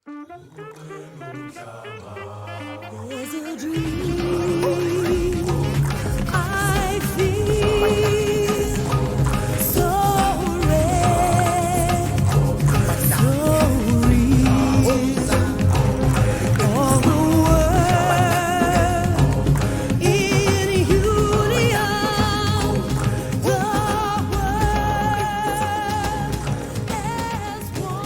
There's a dream I feel so rare, so real. All the world in union, the world as one.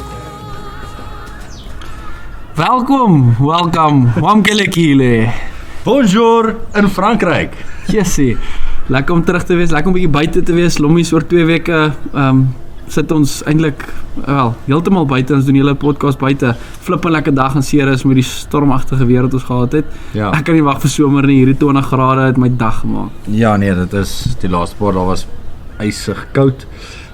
Welkom, Wamkelekile. Bonjour in Frankryk. Jessie, lekker om terug te wees, lekker om 'n bietjie buite te wees. Lommies oor 2 weke sit ons eintlik heeltemal buite. Ons doen die hele podcast buite. Flippe lekker dag in Ceres met die stormagtige weer wat ons gehad het. Ja. Ek kan nie wag vir somer nie. Hierdie 20 grade het my dag gemaak. Ja nee, dit is die laaste paar dae was ysig koud.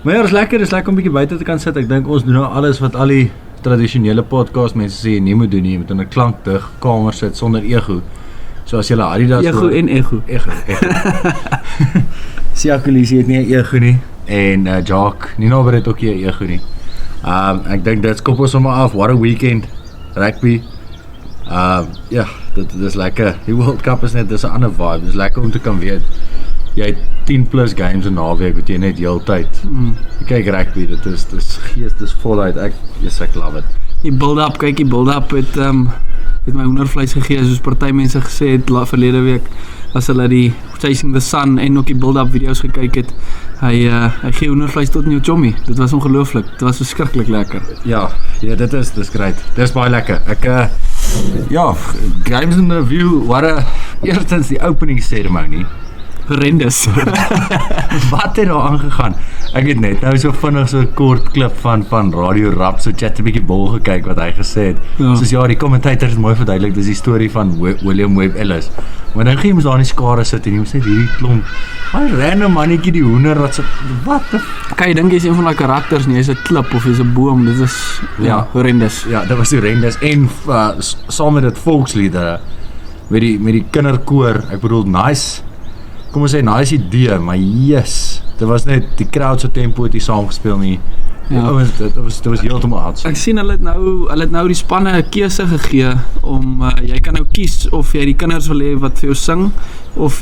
Maar ja, dis lekker om 'n bietjie buite te kan sit. Ek dink ons doen nou alles wat al die tradisionele podcast mense sê nie moet doen nie. Jy moet in 'n klankdig kamer sit sonder ego. So as jy Adidas Ego en ego. Ego. Siakulisi het nie 'n ego nie en Jacques, nie nou het ook nie 'n ego nie. Ek dink dit skop ons sommer af. What a weekend. Rugby. Ja, dit is lekker. Die World Cup is net dis 'n ander vibe. Dis lekker om te kan weet jy het 10 plus games in naweek wat jy net heeltyd. Jy kyk rugby, dit is gees, dis voluit. Ek love it. Die build-up, kyk die build-up het my hoendervleis gegee, soos party mense gesê het verlede week as hulle die Chasing the Sun en ook die build-up video's gekyk het. Hy gee hoendervleis tot in jou chommy. Dit was ongelooflik. Dit was verskriklik lekker. Ja, dis great. Dis baie lekker. Ek ja, games in review, eerstens die opening ceremony. Horrendous. Wat het daar aangegaan? Ek het net nou so vinnig so 'n kort klip van Radio Rap, so chat 'n bietjie bol gekyk wat hy gesê het. Ja. Soos ja, die kommentator het mooi verduidelik, dis die storie van William Webb Ellis. Maar dan gee jy mos daar in die skare sit en jy sê hierdie klomp, hy random mannetjie die hoender wat so wat Kan jy dink jy's een van daai karakters nie, jy's 'n klip of jy's 'n boom, dit is horrendous. Ja, dit was horrendous en saam met dit volksliedere met die kinderkoor. Ek bedoel nice. Kom ons sê nice idee, maar yes, dit was net die crowd se tempo het nie saamgespeel nie. Ja. Dit was heeltemal uit. Ek sien hulle het nou die spanne 'n keuse gegee om jy kan nou kies of jy die kinders wil hê wat vir jou sing of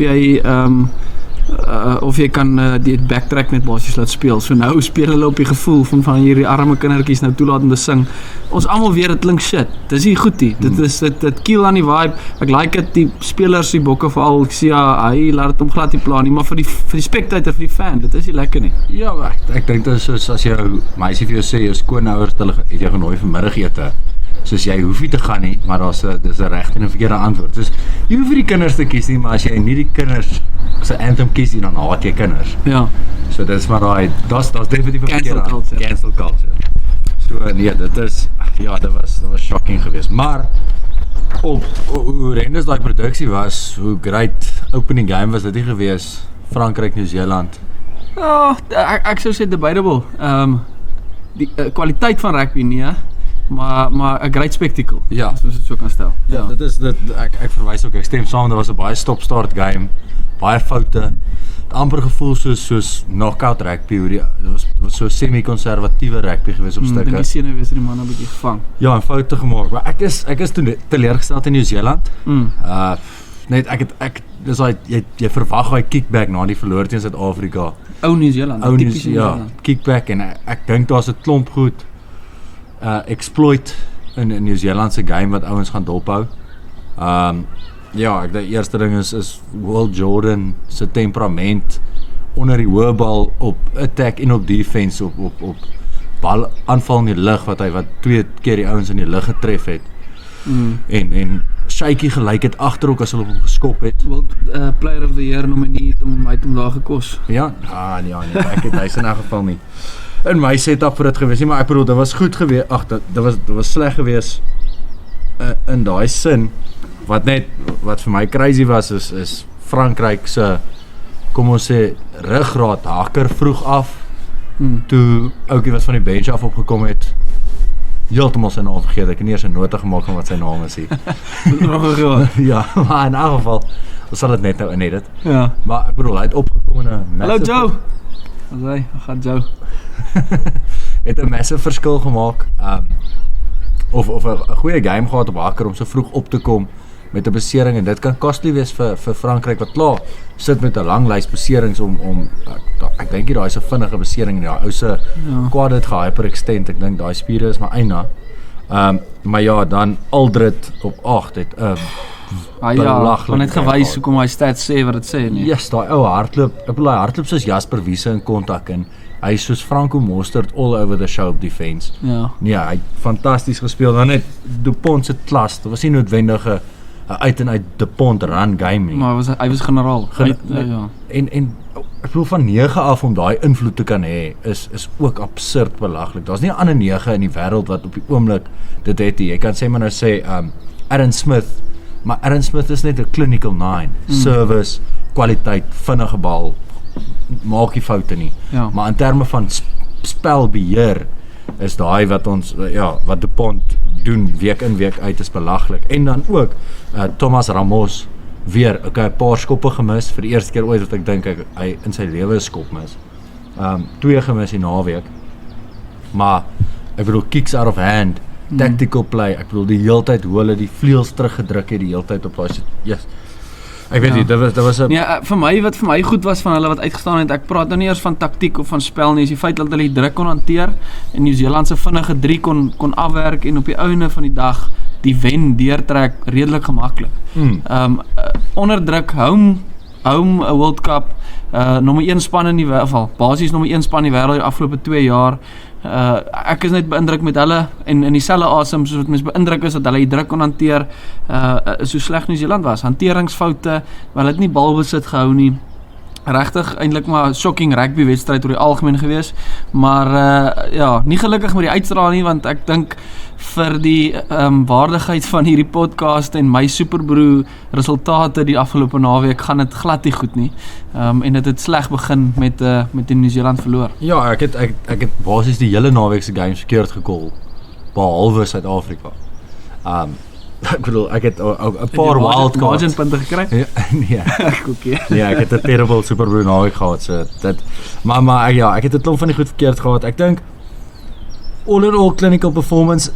jy kan die backtrack net basies laat speel. So nou speel hulle op die gevoel van hierdie arme kindertjies nou toelaat om te sing. Ons almal weet dit klink shit. Dis nie goed nie. Dit kill aan die vibe. Ek like dit die spelers, die bokke veral. Ek sê ja, hy laat dit hom glad nie plan nie, maar vir die spectator, vir die fan, dit is nie lekker nie. Ja, ek dink dit is soos as jou meisie vir jou sê jou skoonouers hulle het jou genooi vir middagete. Soos jy hoef nie te gaan nie, maar dis 'n regte en 'n verkeerde antwoord. Soos jy hoef vir die kinders te kies nie, maar as jy nie die kinders se anthem kies nie, dan haat jy kinders. Ja. So dis maar daai dis definitief 'n Cancel verkeerde culture. Cancel culture. So nee, dit was shocking geweest. Maar hoe horrendous daai produksie was, hoe great opening game was dit nie geweest. Frankryk, Nieu-Seeland. Ja, ek sou sê debatable. Die kwaliteit van rugby nie, maar 'n great spectacle. Ja. As ons dit so kan stel. Ja, dit is ek verwys ook, ek stem saam, dit was 'n baie stop-start game, baie foute. Het amper gevoel soos knockout rugby, dit was so semi-konservatiewe rugby gewees op Dink stukke. die senuwees het die man 'n bietjie gevang. Ja, en foute gemaak, maar ek is toe teleurgesteld in Nieu-Seeland. Net dis daai jy verwag daai kickback na die verloor teen Suid-Afrika. Ou Nieu-Seeland, tipies Nieu-Seeland. Kickback en ek dink daar's 'n klomp goed exploit in Nieu-Seeland se game wat ouens gaan dophou. Ja, ek dink die eerste ding is Will Jordan se temperament onder die hoë bal op attack en op defense op bal aanval in die lug wat 2 keer die ouens in die lug getref het. En shaky gelyk het agterop as hulle hom geskop het. World Player of the Year nominee hy het hom daar gekos. Ja, nee, ek het hy's in 'n geval nie in my setup vir dit gewees nie, maar ek bedoel dit was goed gewees. Dit was sleg gewees in daai sin. Wat vir my crazy was is Frankryk se, kom ons sê, ruggraat haker vroeg af. Toe ouetjie wat van die bench af opgekom het, heeltemal sy naam vergeet. Ek het nie eers 'n nota gemaak van wat sy naam is nie. Ja, maar in 'n geval sal dit net nou in edit. Ja. Maar ek bedoel hy het opgekom in 'n Hallo Joe. Gaan Joe. Het 'n massive verskil gemaak. of 'n goeie game gehad op hakker om so vroeg op te kom met 'n besering en dit kan costly wees vir Frankryk wat klaar sit met 'n lang lys beserings om ek dink daai is 'n vinnige besering en ou se quad het gehyperextend. Ek dink daai spiere is maar eina. Maar ja, dan Aldrit op 8 het 'n maar net gewys hoekom hy stats sê wat dit sê nie. Yes, daai ou hardloop. Ek bedoel hy hardloop soos Jasper Wiese in kontak en hy is soos Franco Mostert all over the show op defense. Ja. Nee, hy het fantasties gespeel. Dan net Dupont se klas. Dit was nie noodwendig 'n uit en uit Dupont run game nie. Maar hy was generaal. Ja. En ek bedoel van 9 af om daai invloed te kan hê is ook absurd belaglik. Daar's nie 'n ander 9 in die wêreld wat op die oomblik dit het nie. Jy kan sê maar nou sê Aaron Smith, maar Aaron Smith is net 'n clinical 9. Service, kwaliteit, vinnige bal, maak nie foute nie. Ja. Maar in terme van spelbeheer is daai wat ons wat Dupont doen week in week uit is belaglik. En dan ook Thomas Ramos weer 'n paar skoppe gemis vir die eerste keer ooit wat ek dink hy in sy lewe 'n skop mis. 2 gemis die naweek. Maar ek bedoel kicks out of hand, tactical play. Ek bedoel die heeltyd hoe hulle die vleuels teruggedruk het die heeltyd op daai yes. Ek weet nie, dit was 'n vir my goed was van hulle wat uitgestaan het. Ek praat nou nie eers van taktiek of van spel nie, is die feit dat hulle die druk kon hanteer en Nieu-Seeland se vinnige 3 kon afwerk en op die einde van die dag die wen deurtrek redelik gemaklik. Onder druk home 'n World Cup, nommer 1 span in die wêreld, basies nommer 1 span in die wêreld die afgelope 2 jaar. Ek is net beïndruk met hulle en in dieselfde asem soos wat mens beïndruk is dat hulle die druk kon hanteer, so sleg Nieu-Seeland was. Hanteringsfoute, hulle het nie balbesit gehou nie. Regtig eintlik maar shocking rugby wedstryd oor die algemeen gewees, maar nie gelukkig met die uitstraal nie, want ek dink vir die waardigheid van hierdie podcast en my superbroer resultate die afgelope naweek gaan dit glad nie goed nie, en dit het sleg begin met die Nieu-Seeland verloor. Ja, ek het basies die hele naweek se games verkeerd gekol, behalwe Suid-Afrika. Ek bedoel, ek het 'n paar wildcards. Marginpunte gekry? Nee. Okay. Nee, ek het 'n terrible superbroer naweek gehad, so dit maar ek het 'n klomp van die goed verkeerd gehad. Ek dink all in all clinical performance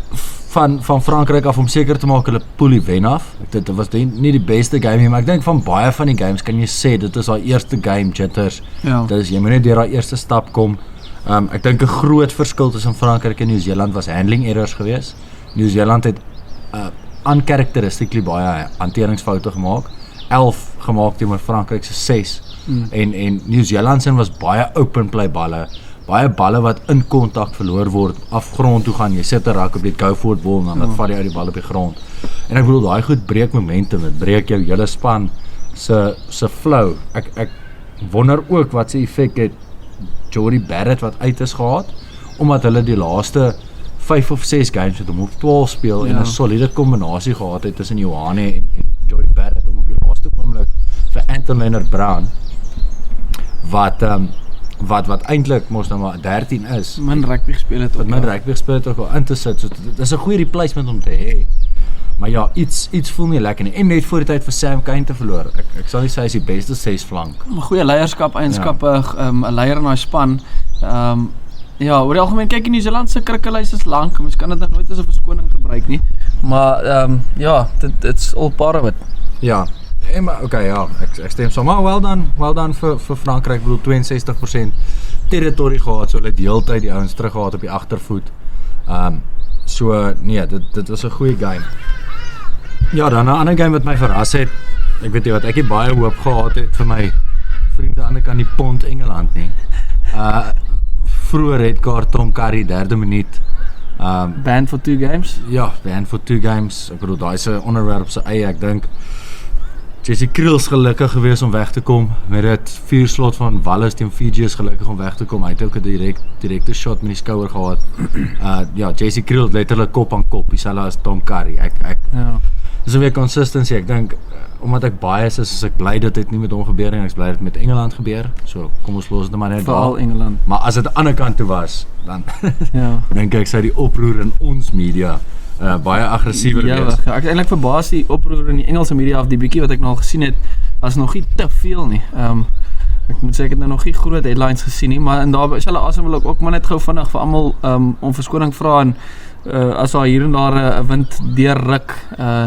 van Frankryk af om seker te maak hulle poelie wen af. Dit was nie die beste game nie, maar ek dink van baie van die games kan jy sê dit is daai eerste game jitters. Ja. Dit is jy moet net deur daai eerste stap kom. Ek dink 'n groot verskil tussen Frankryk en Nieu-Seeland was handling errors geweest. Nieu-Seeland het uncharacteristically baie hanteringsfoute gemaak. 11 gemaak teenoor Frankryk se 6. En Nieu-Seeland se was baie open play balle. Baie balle wat in kontak verloor word, afgrond toe gaan, jy sit 'n rak op die go forward ball en dan vat jy uit die bal op die grond. En ek bedoel daai goed breek momentum, dit breek jou hele span se flow. Ek wonder ook wat se effek het Jordie Barrett wat uit is gehad, omdat hulle die laaste 5 of 6 games het om op 12 speel en 'n soliede kombinasie gehad het tussen Johanne en Jordie Barrett om op die laaste oomblik vir Anton Lienert-Brown wat eintlik mos nou maar 13 is. Min rugby gespeel het Wat min rugby gespeel het ook al in te sit. So dit is 'n goeie replacement om te hê. Maar ja, iets voel nie lekker nie. En net voor die tyd vir Sam Cane te verloor. Ek sal nie sê hy is die beste 6 flank. Goeie leierskap eienskappe, 'n leier in daai span. Oor die algemeen kyk in Nieu-Seeland se krikkelys is lank. Mens kan dit nou nooit as 'n verskoning gebruik nie. Maar it's all part of it. Ja. Maar ek stem saam. Maar well done vir Frankryk. Ek bedoel 62% territorie gehad, so hulle het die hele tyd die ouens terug gehad op die agtervoet. Dit was 'n goeie game. Ja, dan 'n ander game wat my verras het. Ek weet nie wat ek baie hoop gehad het vir my vriende aan die kant die pond Engeland nie. Vroeë red kaart Tom Curry, 3de minuut. Banned for 2 games? Ja, banned for 2 games. Ek bedoel daai is 'n onderwerp se eie. Ek dink Jesse Kriels gelukkig gewees om weg te kom met dit 4 slot van Wallis teen Fiji is gelukkig om weg te kom. Hy het ook 'n direkte shot met die skouer gehad. Jesse Kriels letterlik kop aan kop, dieselfde as Tom Curry. Dis 'n weer consistency. Ek dink omdat ek bias is ek bly dit het nie met hom gebeur nie, ek bly dit met Engeland gebeur. So kom ons los dit maar net daar. Engeland. Maar as dit aan die ander kant toe was, dan dink ek sou die oproer in ons media baie aggressiewer wees. Ek het eintlik verbaas die oproer in die Engelse media of die bietjie wat ek nou al gesien het, was nog nie te veel nie. Ek moet sê ek het nou nog nie groot headlines gesien nie, maar in daarbey is hulle asem wil ek ook maar net gou vinnig vir almal om verskoning vra en as daar hier en daar 'n wind deurruk,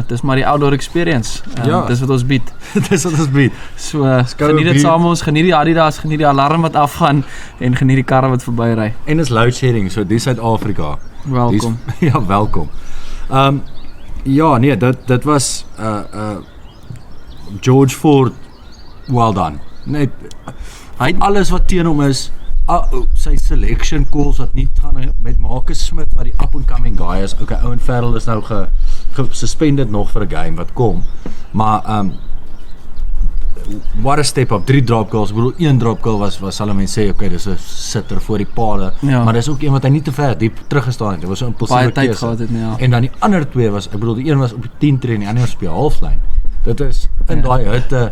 dis maar die outdoor experience. Ja. Dis wat ons bied. Dis wat ons bied. So Skoue geniet dit buurt. saam met ons, geniet die Adidas, geniet die alarm wat afgaan en geniet die karre wat verbyry. En is load shedding, so dis Suid-Afrika. Welkom. Ja, welkom. Ja, nee, dit was George Ford, well done. Net hy het alles wat teen hom is, sy selection calls wat nie gaan met Marcus Smith wat die up and coming guy is. Okay, Owen Farrell is nou gesuspended nog vir 'n game wat kom. Maar what a step up, 3 drop goals. Ek bedoel, 1 drop goal was sal mense sê, okay, dis 'n sitter voor die paale, Ja. maar dis ook een wat hy nie te ver diep teruggestaan het. Dit was 'n impulsiewe Baie tyd keuse. gehad het, ja. En dan die ander twee was, ek bedoel, die een was op die 10 tree en die ander was op die halflyn. Dit is in daai hitte.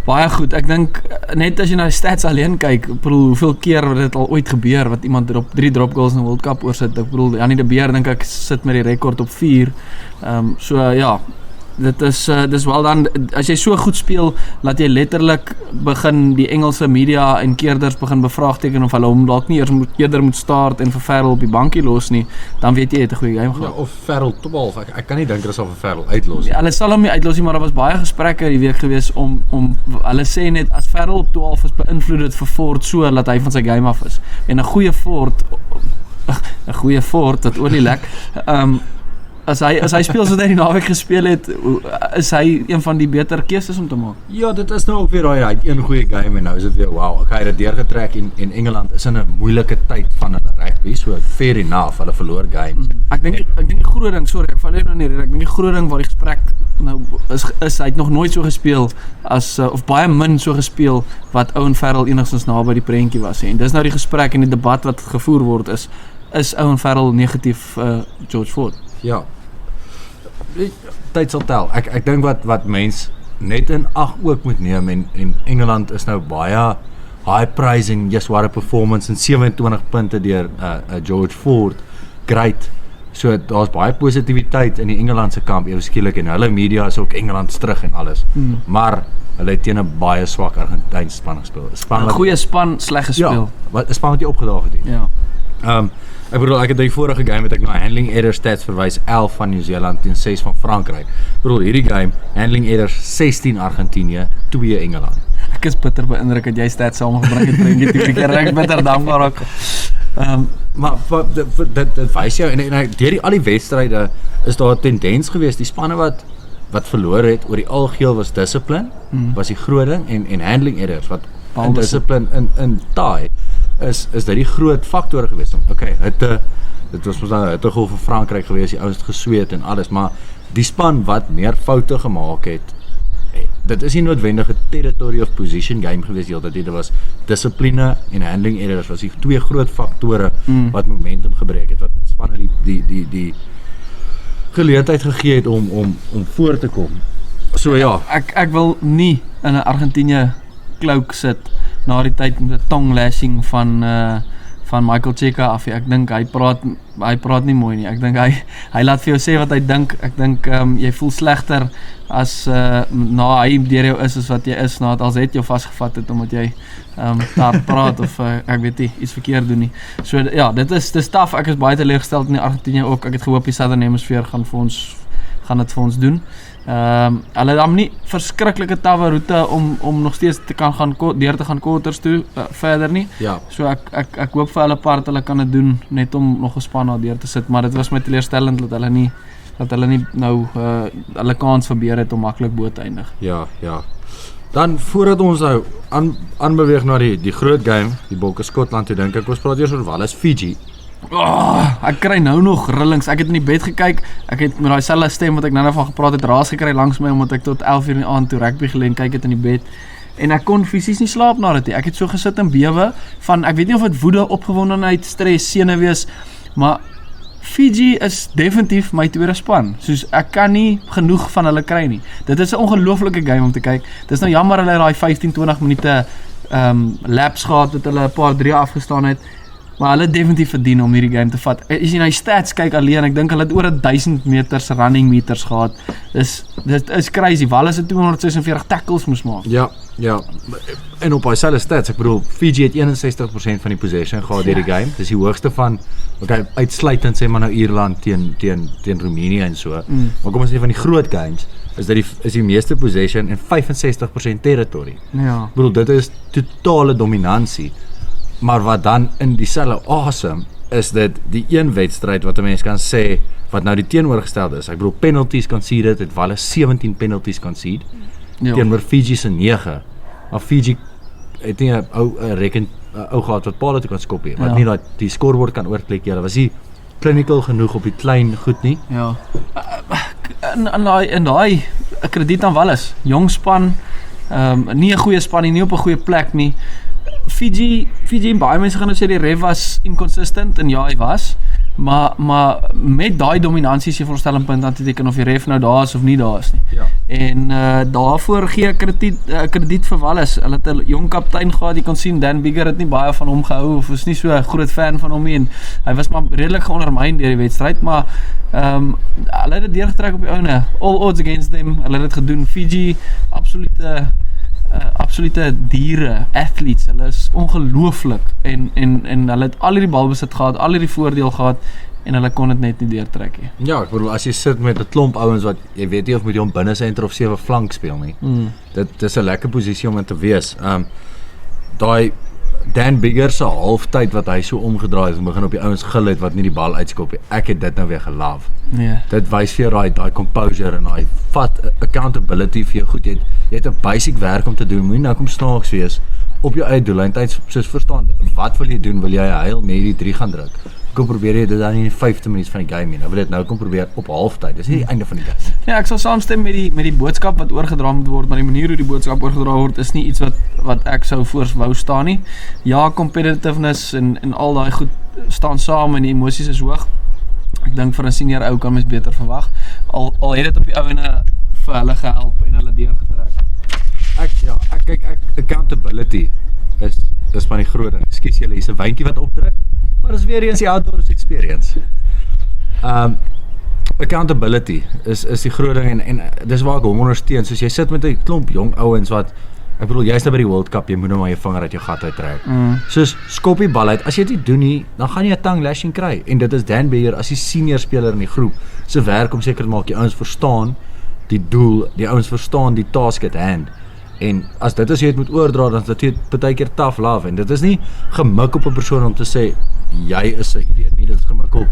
Baie goed. Ek dink net as jy na die stats alleen kyk, ek bedoel hoeveel keer het dit al ooit gebeur wat iemand er op 3 drop goals in 'n World Cup oorsit. Ek bedoel Janie de Beer dink ek sit met die rekord op 4. So ja, dit is dis wel dan as jy so goed speel, laat jy letterlik begin die Engelse media en keerders begin bevraagteken of hulle hom dalk nie eerder moet start en vir Farrell op die bankie los nie, dan weet jy het 'n goeie game Ja, gehad. of Farrell 12. Ek kan nie dink dat sal vir Farrell uitlos. Ja, hulle sal hom nie uitlos nie, maar daar was baie gesprekke die week gewees om hulle sê net as Farrell op 12 is, beïnvloed dit vir Ford so dat hy van sy game af is. En 'n goeie Ford wat olie lek. As hy speel soos hy die naweek gespeel het, is hy een van die beter keuses om te maak. Ja, dit is nou ook weer daai, hy het een goeie game en nou is dit weer wow. Okay, hy het dit deurgetrek en Engeland is in 'n moeilike tyd van hulle rugby, so fair enough, hulle verloor games. Ek dink die groot ding, sorry, ek val nou nie reg. Ek dink die groot ding waar die gesprek nou is hy het nog nooit so gespeel as of baie min so gespeel wat Owen Farrell enigstens naby die prentjie was. En dis nou die gesprek en die debat wat gevoer word is Owen Farrell negatief George Ford. Ja. Tyd sal tel. Ek dink wat mens net in ag ook moet neem en Engeland is nou baie high praising, yes, what a performance en 27 punte deur George Ford. Great. So daar's baie positiwiteit in die Engelandse kamp ewe skielik en hulle media is ook Engeland terug en alles. Maar hulle het teen 'n baie swak Argentynse span gespeel. 'n Span 'n goeie span, sleg gespeel. Ja, 'n span wat jy opgedaag het. Ja. Ek bedoel, ek het die vorige game het ek na handling error stats verwys, 11 van Nieu-Seeland teen 6 van Frankryk. Ek bedoel, hierdie game, handling errors 16 Argentinië, 2 Engeland. Ek is bitter beïndruk dat jy stats saamgebring het prentjie tipe keer. Ek is bitter dankbaar ook. Maar dit wys jou en deur al die wedstryde is daar 'n tendens geweest, die spanne wat verloor het oor die algeheel was discipline, was die groot ding en handling errors wat in discipline in taai is dit die groot faktore geweest. Okay, dit was mos nou 'n hittegolf vir Frankryk geweest, die ouens het gesweet en alles, maar die span wat meer foute gemaak het, dit is nie noodwendig 'n territory of position game geweest heeltyd, dit was dissipline en handling errors was die twee groot faktore wat momentum gebreek het, wat spanne die geleentheid gegee het om voor te kom. So ja, Ek wil nie in 'n Argentinië cloak sit na die tyd met 'n tongue lashing van Michael Cheika af. Ek dink hy praat nie mooi nie. Ek dink hy laat vir jou sê wat hy dink. Ek dink jy voel slegter as na hy deur jou is as wat jy is nadat al het jou vasgevat het omdat jy daar praat of ek weet nie iets verkeerd doen nie. So ja, dis taaf. Ek is baie teleurgesteld in die Argentinië ook. Ek het gehoop die Southern Hemisphere gaan dit vir ons doen. Hulle het nie verskriklike tawwe roete om nog steeds te kan gaan deur te gaan quarters toe verder nie. ja. So ek hoop vir hulle part hulle kan dit doen net om nog 'n span daar deur te sit, maar dit was my teleurstellend dat hulle nie nou hulle kans verbeur het om maklik bo te eindig. Ja. Dan voordat ons nou aanbeweeg na die groot game, die Bokke Skotland toe dink ek ons praat eers oor Wallis Fiji. Ek kry nou nog rillings. Ek het in die bed gekyk. Ek het met daai selfde stem wat ek nou van gepraat het raas gekry langs my omdat ek tot 11 uur in die aand toe rugby geleen kyk het in die bed. En ek kon fisies nie slaap na dit nie. Ek het so gesit en bewe van ek weet nie of dit woede, opgewondenheid, stres, senuwees, maar Fiji is definitief my tweede span. Soos ek kan nie genoeg van hulle kry nie. Dit is 'n ongelooflike game om te kyk. Dis nou jammer hulle daai 15-20 minute laps gehad dat hulle 'n paar 3 afgestaan het. Maar hulle het definitief verdien om hierdie game te vat. As jy na die stats kyk alleen, ek dink hulle het oor 1000 meters running meters gehad. Dit is crazy. Wallis het 246 tackles moes maak. Ja. En op dieselfde stats, ek bedoel, Fiji het 61% van die possession gehad deur die game. Dis die hoogste van uitsluitend sê maar nou Ierland teen Roemenië en so. Maar kom ons sê van die groot games is die meeste possession en 65% territory. Ja. Ek bedoel, dit is totale dominansie. Maar wat dan in dieselfde asem is dit die een wedstryd wat 'n mens kan sê wat nou die teenoorgestelde is. Ek bedoel penalties conceded, het Wallis 17 penalties conceded teenoor Fiji se 9. Maar Fiji het nie 'n ou gehad wat paal toe kan skop hier. Wat nie dat die scorebord kan oorklik. Hulle was nie clinical genoeg op die klein goed nie. Ja. In daai krediet aan Wallis, jong span, nie 'n goeie span nie op 'n goeie plek nie. Fiji en baie mense gaan nou sê die ref was inconsistent en ja, hy was, maar met daai dominansie is jy voorstel 'n punt aan te teken of die ref nou daar is of nie daar is nie. Ja. En daarvoor gee ek krediet vir Wallis. Hulle het 'n jong kaptein gehad, jy kon sien Dan Bigger het nie baie van hom gehou of is nie so 'n groot fan van hom nie en hy was maar redelik geondermyn deur die wedstryd, maar hulle het dit deurgetrek op die ouene. All odds against them. Hulle het dit gedoen. Fiji absolute diere, athletes, hulle is ongelooflik en hulle het al hierdie balbesit gehad, al hierdie voordeel gehad en hulle kon dit net nie deurtrek nie. Ja, ek bedoel as jy sit met 'n klomp ouens wat jy weet nie of moet jy hom binne senter of 7 flank speel nie. Dit is 'n lekker posisie om in te wees. Daai Dan Bigger se halftyd wat hy so omgedraai het en begin op die ouens gil het wat nie die bal uitskop nie. Ek het dit nou weer gelove. Nee. Dit wys vir jou daai composure en daai accountability vir jou goed. Jy het 'n basic werk om te doen. Moenie nou kom snaaks wees op jou eie doellyn. Tyd soos verstaan, wat wil jy doen? Wil jy huil met hierdie 3 gaan druk? Kom probeer jy dit dan in die 5de minuut van die game nie. Nou wil jy dit nou kom probeer op halftyd. Dis nie die einde van die game nie. Ja, ek sal saamstem met die boodskap wat oorgedra moet word, maar die manier hoe die boodskap oorgedra word is nie iets wat ek sou voor wou staan nie. Ja, competitiveness en al daai goed staan saam en die emosies is hoog. Ek dink vir 'n senior ou kan mens beter verwag. Al het dit op die ouene vir hulle gehelp en hulle deurgetrek. Ek kyk accountability is van die groot ding. Ekskuus julle, hier's 'n wyntjie wat opdruk. Maar dis weer eens die outdoors experience. Accountability is die groot ding en dis waar ek hom ondersteun. Soos jy sit met 'n klomp jong ouens wat ek bedoel jy's nou by die World Cup, jy moet nou maar jou vinger uit jou gat uittrek. Soos skop die bal uit. As jy dit nie doen nie, dan gaan jy 'n tongue lashing kry. En dit is Dan Bigger as die senior speler in die groep se werk om seker te maak die ouens verstaan die doel, die ouens verstaan die task at hand. En as dit as jy het moet oordra, dan is dit baie keer tough love en dit is nie gemik op 'n persoon om te sê jy is 'n idioot nie, dit is gemik op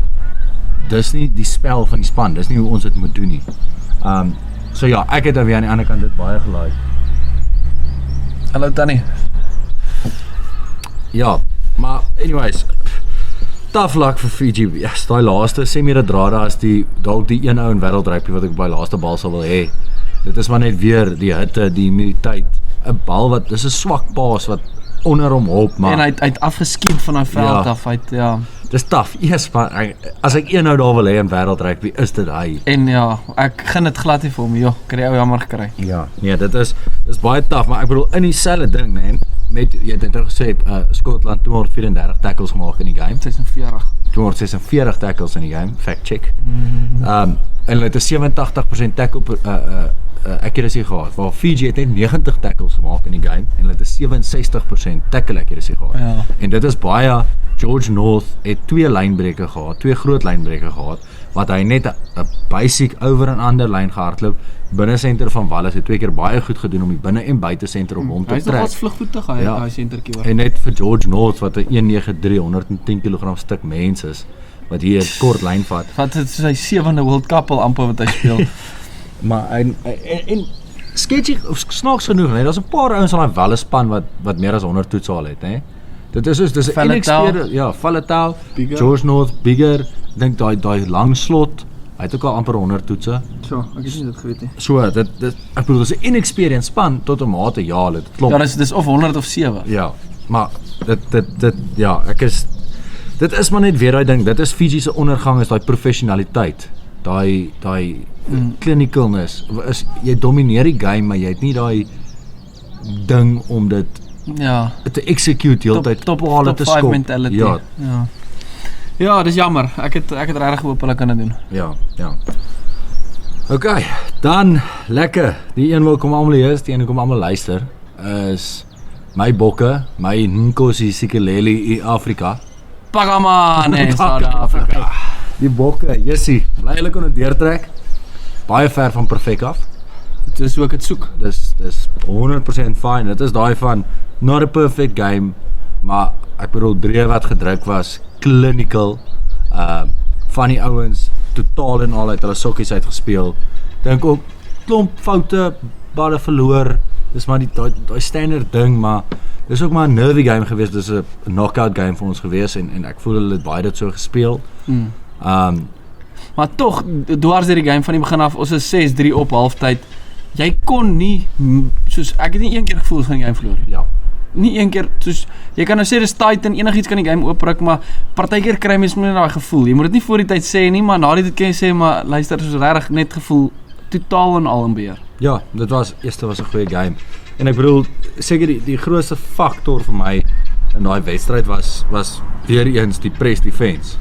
dis nie die spel van die span, dis nie hoe ons dit moet doen nie. So ja, ek het dan weer aan die ander kant dit baie gelaai. Hallo Tannie. Ja, maar anyways, tough luck vir Fiji. Yes, daai laaste sê meer 'n drade as dalk die een ou in wêreldrugby wat ek by laaste bal sal wil hê. Dit is maar net weer die hitte, die humiditeit. 'n Bal wat dis 'n swak paas wat onder hom hop, maar En hy het afgeskiet van 'n veld af, dis tough. Yes, maar as ek een nou daar wil hê in wêreldrugby, is dit hy. En ja, ek gun dit glad nie vir hom, joh, ek het die ou jammer gekry. Ja, nee, dis baie taaf, maar ek bedoel in dieselfde ding, nee, met jy het net gesê Skotland 234 tackles gemaak in die game. 246 tackles in die game, fact check. En hulle het 'n 87% tackle accuracy gehad, waar Fiji het net 90 tackles gemaak in die game en hulle het 'n 67% tackle accuracy gehad. Ja. En dit is baie. George North het 2 lynbreke gehad, 2 groot lynbreke gehad, wat hy net 'n basic over en under lyn gehardloop. Binne senter van Wallis het 2 keer baie goed gedoen om die binne en buite senter op hom te Hy's trek. nogals vlugvoetig, hy sentertjie hoor. En net vir George North wat 'n 193 110 kg stuk mens is, wat hier 'n kort lyn vat. Wat is sy 7de World Cup al amper wat hy speel. Maar en sketchy of snaaks genoeg, nee, daar's 'n paar ouens aan daai Wallis span wat meer as 100 toetse al het, hè. Dis 'n inexperienced, ja, Faletau, George North, Bigger, dink daai lang slot, hy het ook al amper 100 toetse. So, ek het nie dit geweet nie. So, dit ek bedoel dis 'n inexperienced span tot 'n mate, ja, dit klop. Ja, dis of 100 of 7. Ja, maar dit ja, dit is maar net weer daai ding, dit is Fiji se ondergang is daai professionaliteit. Daai clinicalness is jy domineer die game, maar jy het nie daai ding om dit Ja, te execute heeltyd, bale te top 5 skop. mentality. Ja, Ja, dis jammer. Ek het regtig gehoop hulle kan dit doen. ja. OK, dan lekker. Die een wil kom almal lees, die een kom almal luister. Is my bokke, my Nkosi Sikeleli in Afrika. Pagamane, Suid-Afrika. Die bokke, jessie, bly hulle kon dit deurtrek. Baie ver van perfek af. Dis hoe ek dit soek. Dis 100% fine. Dit is daai van not a perfect game, maar ek bedoel 3 wat gedruk was, clinical. Van die ouens totaal en al uit hulle sokkies uitgespeel. Dink ook klomp foute, balle verloor. Dis maar daai standard ding, maar dis ook maar 'n nervy game geweest. Dis 'n knockout game vir ons geweest en ek voel hulle het baie dit so gespeel. Maar tog, dwars deur die game van die begin af, ons is 6-3 op halftyd. Jy kon nie, soos ek het nie een keer gevoel ons gaan die game verloor nie. Ja. Nie een keer, soos jy kan nou sê dis tyd en enigiets kan die game oopbreek, maar partykeer kry mens net daai gevoel. Jy moet dit nie voor die tyd sê nie, maar na die tyd kan jy sê, maar luister, soos regtig net gevoel totaal en al in beheer. Ja, dit was 'n goeie game. En ek bedoel seker die grootste faktor vir my in daai wedstryd was weer eens die press defense.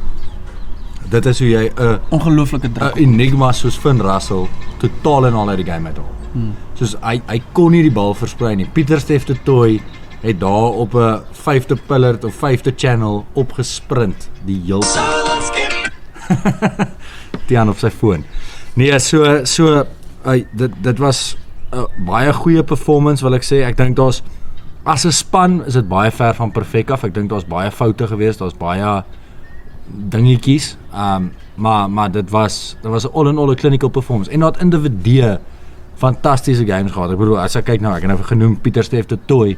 Dit is hoe jy 'n Ongelooflike druk. enigma soos Finn Russell totaal en al uit die game uithaal. Soos hy kon nie die bal versprei nie. Pieter-Steph du Toit het daar op 'n 5de pillar of 5de channel opgesprint die heel tyd. Tiaan op sy foon. Nee, so dit was 'n baie goeie performance wil ek sê. Ek dink daar's as 'n span is dit baie ver van perfek af. Ek dink daar's baie foute gewees, daar's baie dingetjies. Maar dit was 'n all-in-all clinical performance. En dat individue fantastiese games gehad. Ek bedoel as ek kyk nou, ek het nou genoem Pieter-Steph du Toit,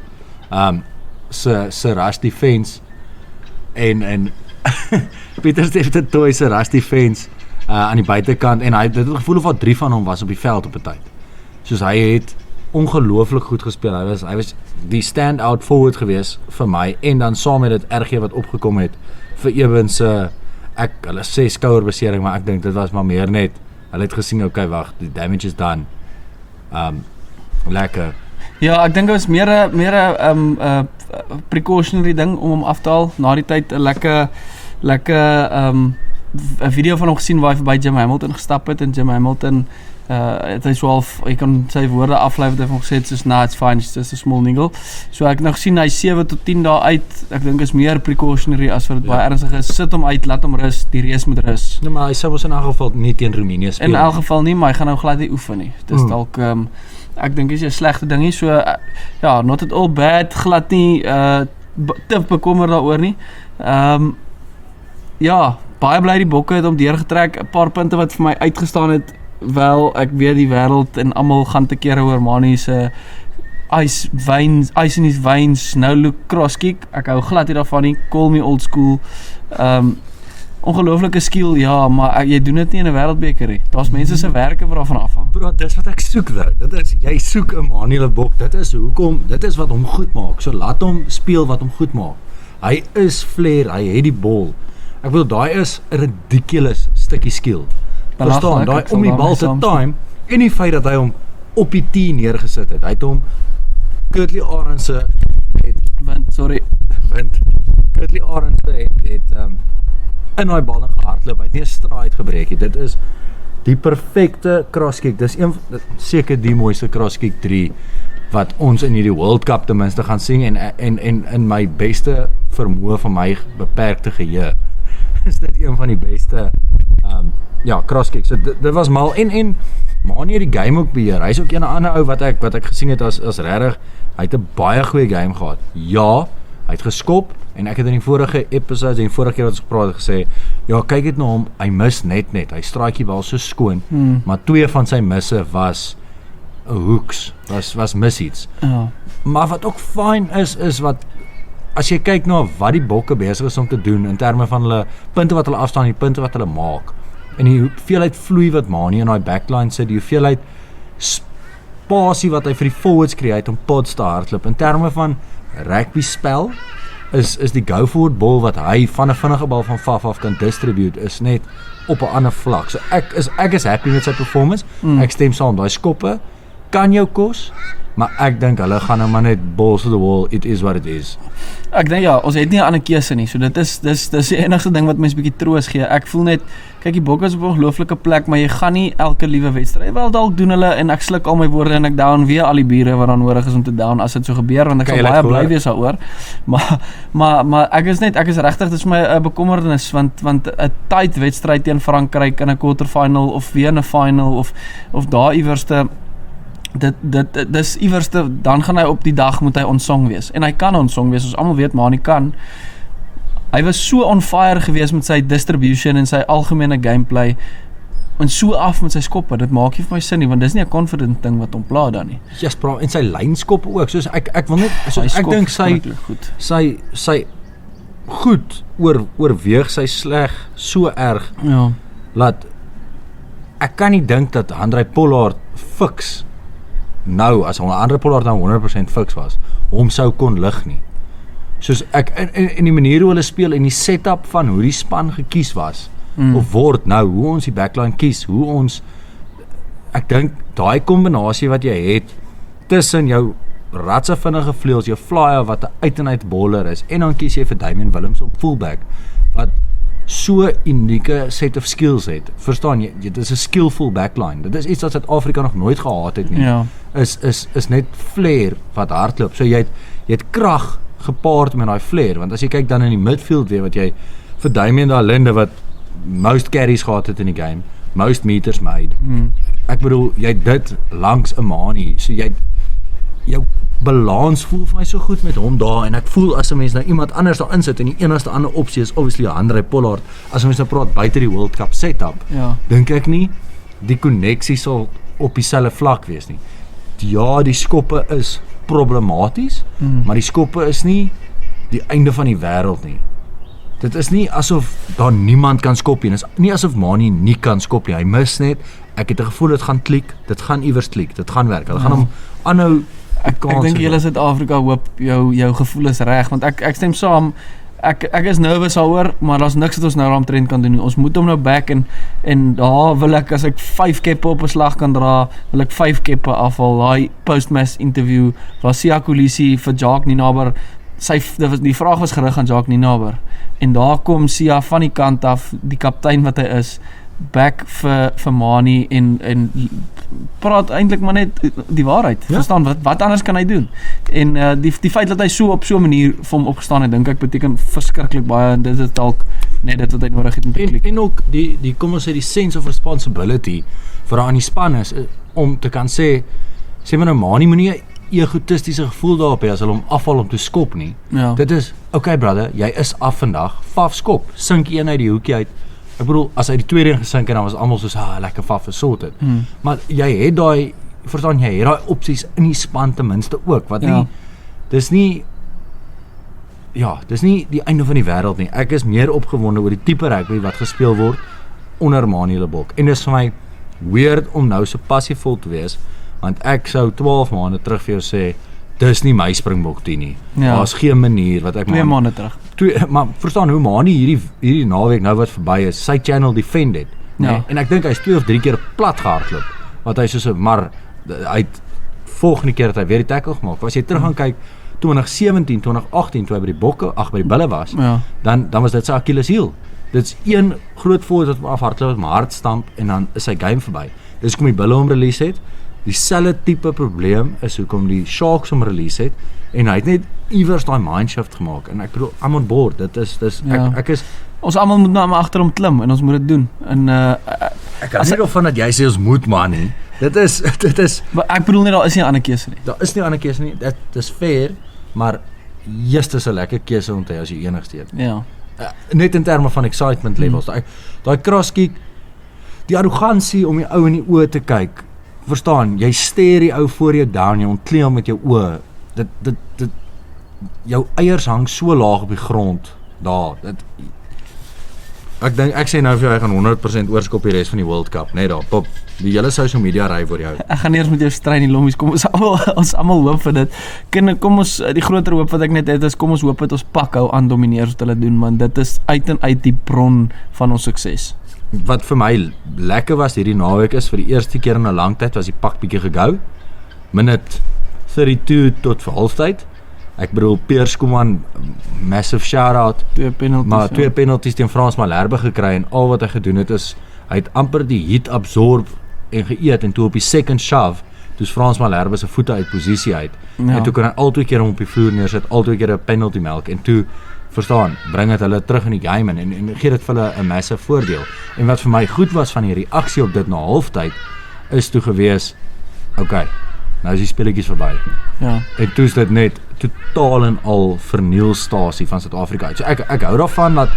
se rush defense en Pieter-Steph du Toit se rush defense aan die buitekant en hy het het gevoel of wat 3 van hom was op die veld op 'n tyd. Soos hy het ongelooflik goed gespeel. Hy was die stand-out forward gewees vir my en dan saam met dit RG wat opgekom het vir Ewens hulle sê skouerbesering, maar ek dink dit was maar meer net hulle het gesien okay, wag, die damage is done. Lekker. Ja, ek dink dit was meer 'n precautionary ding om hom af te haal. Na die tyd 'n lekker 'n video van hom gesien waar hy verby Jim Hamilton gestap het en Jim Hamilton het hy so half, jy kan sy woorde aflei wat hy van gesê het soos nah, it's fine, it's just a small niggle. So ek het nou gesien hy 7 tot 10 dae uit. Ek dink is meer precautionary as wat dit baie ernstig is. Sit hom uit, laat hom rus, die race moet rus. Nee, maar hy sou ons in elk geval nie teen Roemenië speel. In elk geval nie, maar hy gaan nou glad nie oefen nie. Dis dalk ek dink is 'n slegte ding nie. So ja, not at all bad, glad nie te bekommer daaroor nie. Ja, baie bly die bokke het hom deurgetrek. 'n Paar punte wat vir my uitgestaan het. Wel, ek weet die wêreld en almal gaan te kere oor Manie se ice in his veins, no look cross kick. Ek hou glad nie daarvan nie. Call me old school. Ongelooflike skill, ja, maar jy doen dit nie in 'n wêreldbeker nie. Daar's mense se werke wat daarvan afhang. Bro, dis wat ek soek daar. Dit is jy soek 'n Manuel Bok. Dit is wat hom goed maak. So laat hom speel wat hom goed maak. Hy is flair, hy het die bol. Ek bedoel daai is 'n ridiculous stukkie skill. Verstaan, daai om die bal te time en die feit dat hy hom op die tee neergesit het. Hy het hom Kurtley Arendse Kurtley Arendse het in daai bal gehardloop. Hy het nie 'n straat gebreek nie. Dit is die perfekte cross kick. Dis seker die mooiste cross kick 3 wat ons in hierdie World Cup ten minste gaan sien en in my beste vermoë van my beperkte geheue is dit een van die beste cross kicks. So dit was mal en Manie het die game ook beheer. Hy's ook 'n ander ou wat ek gesien het as regtig, hy het 'n baie goeie game gehad. Ja, hy het geskop en ek het in die vorige episodes en vorige keer wat ons gepraat het gesê, ja, kyk dit na hom, hy mis net. Hy straat die bal so skoon, maar 2 van sy misse was hoeks, was mis iets. Ja. Maar wat ook fyn is wat as jy kyk na wat die bokke besig is om te doen in terme van hulle punte wat hulle afstaan, die punte wat hulle maak. En die hoeveelheid vloei wat Manie in daai backline sit, die hoeveelheid spasie wat hy vir die forwards create om pods te hardloop. In terme van rugby spel is die go forward bal wat hy van 'n vinnige bal van Faf af kan distribute is net op 'n ander vlak. So ek is happy met sy performance. Ek stem saam, daai skoppe kan jou kos, maar ek dink hulle gaan nou maar net balls to the wall, it is what it is. Ek dink ja, ons het nie 'n ander keuse nie. So dit is die enigste ding wat mens bietjie troos gee. Ek voel net, kyk die Bokke is op 'n ongelooflike plek, maar jy gaan nie elke liewe wedstryd. Wel dalk doen hulle en ek sluk al my woorde en ek down weer al die bure wat dan nodig is om te down as dit so gebeur, want ek sal baie bly wees daaroor. Maar ek is regtig, dit is my 'n bekommernis want 'n tight wedstryd teen Frankryk in 'n quarterfinal of weer in 'n final of daar iewerste dis iewerste, dan gaan hy op die dag moet hy onsong wees. En hy kan onsong wees, ons almal weet maar hy kan. Hy was so on fire gewees met sy distribution en sy algemene gameplay en so af met sy skoppe. Dit maak nie vir my sin nie, want dis nie 'n confident ding wat hom pla dan nie. Just bro, en sy lynskop ook. Soos ek wil net ek dink sy goed oorweeg sy sleg so erg. Ja. Laat ek kan nie dink dat Handré Pollard fiks nou as Handré Pollard nou 100% fiks was, hom sou kon lig nie. Soos ek in die manier hoe hulle speel en die setup van hoe die span gekies was of word nou, hoe ons die backline kies, hoe ons ek dink daai kombinasie wat jy het tussen jou ratse vinnige vleuels, jou flyer wat 'n uit-en-uit bowler is en dan kies jy vir Damian Williams op fullback wat so unieke set of skills het. Verstaan jy, dit is 'n skillful backline. Dit is iets wat Suid-Afrika nog nooit gehad het nie. Ja. Is net flair wat hardloop. So jy het krag gepaard met daai flair, want as jy kyk dan in die midfield weer wat jy vir Damian Dalinde wat most carries gehad het in die game, most meters made. Ek bedoel, jy dit langs 'n Manie. So jou balans voel vir my so goed met hom daar en ek voel as 'n mens nou iemand anders daar insit en die enigste ander opsie is obviously Handré Pollard. As 'n mens nou praat buite die World Cup setup, dink ek nie die konneksie sal op dieselfde vlak wees nie. Ja, die skoppe is problematies, maar die skoppe is nie die einde van die wêreld nie. Dit is nie asof daar niemand kan skop nie. Dit is nie asof Manie nie kan skop nie. Hy mis net. Ek het 'n gevoel dit gaan klik. Dit gaan iewers klik. Dit gaan werk. Hulle gaan hom aanhou. Ek dink julle Suid-Afrika hoop jou gevoel is reg, want ek stem saam. Ek is nervous daaroor, maar daar's niks wat ons nou daaromtrent kan doen nie. Ons moet hom nou back en daar wil ek, as ek 5 keppe op 'n slag kan dra, wil ek 5 keppe afhaal. Daai postmatch interview, waar Siya Kolisi vir Jacques Nienaber, die vraag was gerig aan Jacques Nienaber. En daar kom Siya van die kant af, die kaptein wat hy is, back vir Manie en praat eintlik maar net die waarheid. Ja? Verstaan wat anders kan hy doen? En die feit dat hy so op so 'n manier vir hom opgestaan het, dink ek beteken verskriklik baie en dit is dalk net dit wat hy nodig het om te klik. En ook die kom ons sê die sense of responsibility vir aan die span is om te kan sê maar nou Manie moenie 'n egotistiese gevoel daarop hê as hulle hom afval om te skop nie. Ja. Dit is okay brother, jy is af vandag, faf skop, sink een uit die hoekie uit. Ek bedoel, as hy die tweede een gesink en dan was almal soos lekker faf gesorted. Maar jy het daai, verstaan jy, het daai opsies in die span ten minste ook wat nie dis nie die einde van die wêreld nie. Ek is meer opgewonde oor die tipe rugby wat gespeel word onder Manie Lebok. En dis vir my weird om nou so passievol te wees, want ek sou 12 maande terug vir jou sê dis nie my Springbok team nie. Daar's geen manier wat ek 2 maande terug. Maar verstaan hoe Manie hierdie naweek nou wat verby is, sy channel defended. Nee? En ek dink hy's 2 of 3 keer plat gehardloop. Wat hy soos maar hy volgende keer dat hy weer die tackle gemaak. As jy terug gaan kyk 2017, 2018 toe hy by die Bokke, by die Bulle was, dan was dit sy Achilleshiel. Dit's een groot fout wat hom afhardloop met hard stamp en dan is sy game verby. Dis hoekom die Bulle hom release het. Dieselfde tipe probleem is hoekom die Sharks hom release het en hy het net iewers daai mindshift gemaak en ek bedoel I'm on board. Dit is ek is ons almal moet nou maar agter hom klim en ons moet dit doen. En ek kan nie daarvan dat jy sê ons moet maar nie. Dit is maar ek bedoel net daar is nie 'n ander keuse nie. Daar is nie 'n ander keuse nie. Dit is fair, maar just is 'n lekker keuse om te hê as jy enigste een. Ja. Net in terme van excitement levels. Daai crosskick, die arrogansie om die ou in die oë te kyk. Verstaan, jy steer die ou voor jou down, jy ontklee hom met jou oë. Dit jou eiers hang so laag op die grond daar. Ek sê nou vir jou hy gaan 100% oorskop die res van die World Cup, net daar. Pop, die hele social media ry vir jou. Ek gaan eers met jou stry in die lommies. Kom ons almal hoop vir dit. Kom ons die groter hoop wat ek net het is kom ons hoop dat ons pak hou aan domineer wat hulle doen, want dit is uit en uit die bron van ons sukses. Wat vir my lekker was hierdie naweek is vir die eerste keer in 'n lang tyd was die pak bietjie gegou. Minute 32 tot vir halftyd. Ek bedoel Piers Koeman, massive shout-out, 2 penalties. maar 2 penalties teen Frans Malherbe gekry en al wat hy gedoen het is, hy het amper die heat absorb en geëet en toe op die second shove, toe's Frans Malherbe se voete uit posisie uit. Ja. En toe kon hy al 2 keer hom op die vloer neersit, al 2 keer 'n penalty melk en toe verstaan, bring dit hulle terug in die game en gee dit vir hulle 'n massive voordeel. En wat vir my goed was van die reaksie op dit na halftyd is toe gewees, okay, nou is die speletjies verby. Ja. En toe is dit net totaal en al vernielstasie van Suid-Afrika uit. So ek hou daarvan dat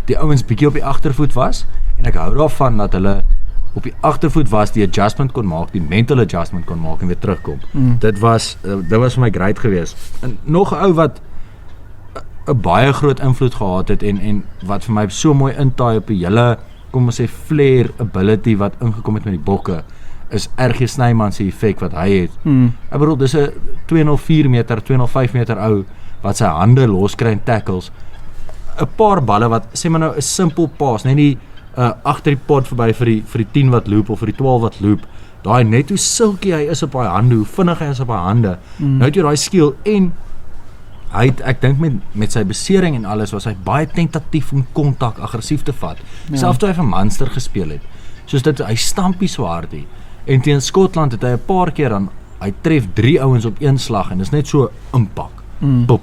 die ouens bietjie op die agtervoet was en ek hou daarvan dat hulle op die agtervoet was, die adjustment kon maak, die mental adjustment kon maak en weer terugkom. Dit was vir my great geweest. En nog 'n ou wat 'n baie groot invloed gehad het en wat vir my so mooi intaai op die hele, kom ons sê, flair ability wat ingekom het met die bokke, is RG Snyman se effek wat hy het. Ek bedoel, dis 'n 204 meter, 205 meter ou wat sy hande loskry in tackles. 'n Paar balle wat, sê maar nou 'n simpel pass, net nie agter die pot verby vir die 10 wat loop of vir die 12 wat loop. Daai net hoe silky hy is op hy hande, hoe vinnig hy is op hy hande. Nou het jy daai skill en hy het, ek dink met sy besering en alles was hy baie tentatief om kontak aggressief te vat. Selfs toe hy vir Munster gespeel het. Soos dit, hy stampie so hard hier. En teen Skotland het hy 'n paar keer dan, hy tref 3 ouens op een slag en dis net so impak. Pop.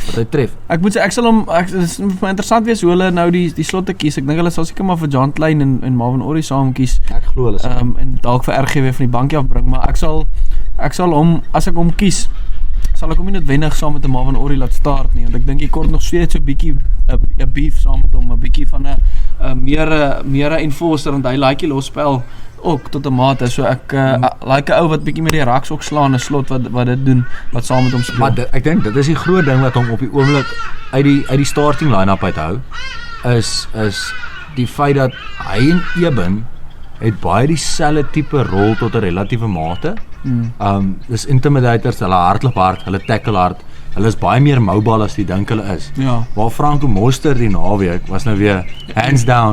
Wat hy tref. Ek moet sê, dit is vir my interessant wees hoe hulle nou die slotte kies. Ek dink hulle sal seker maar vir John Klein en Marvin Orie saam kies. Ek glo hulle sal. En dalk vir RGW van die bankie afbring, maar ek sal hom, as ek hom kies, sal ek hom nie noodwendig saam met 'n Marvin Orie laat start nie, want ek dink hy kort nog steeds so 'n bietjie 'n beef saam met hom, 'n bietjie van 'n meer 'n enforcer, want hy like die losspel ook tot 'n mate. So ek like 'n ou wat bietjie met die raks ook slaan, 'n slot wat dit doen, wat saam met hom speel. Maar ek dink dit is die groot ding wat hom op die oomblik uit die starting line-up uithou, is die feit dat hy en Eben het baie dieselfde tipe rol tot 'n relatiewe mate. Dis intimidators, hulle hardloop hard, hulle tackle hard, hulle is baie meer mobile as die dink hulle is. Ja. Waar Franco Moster die naweek was nou weer hands down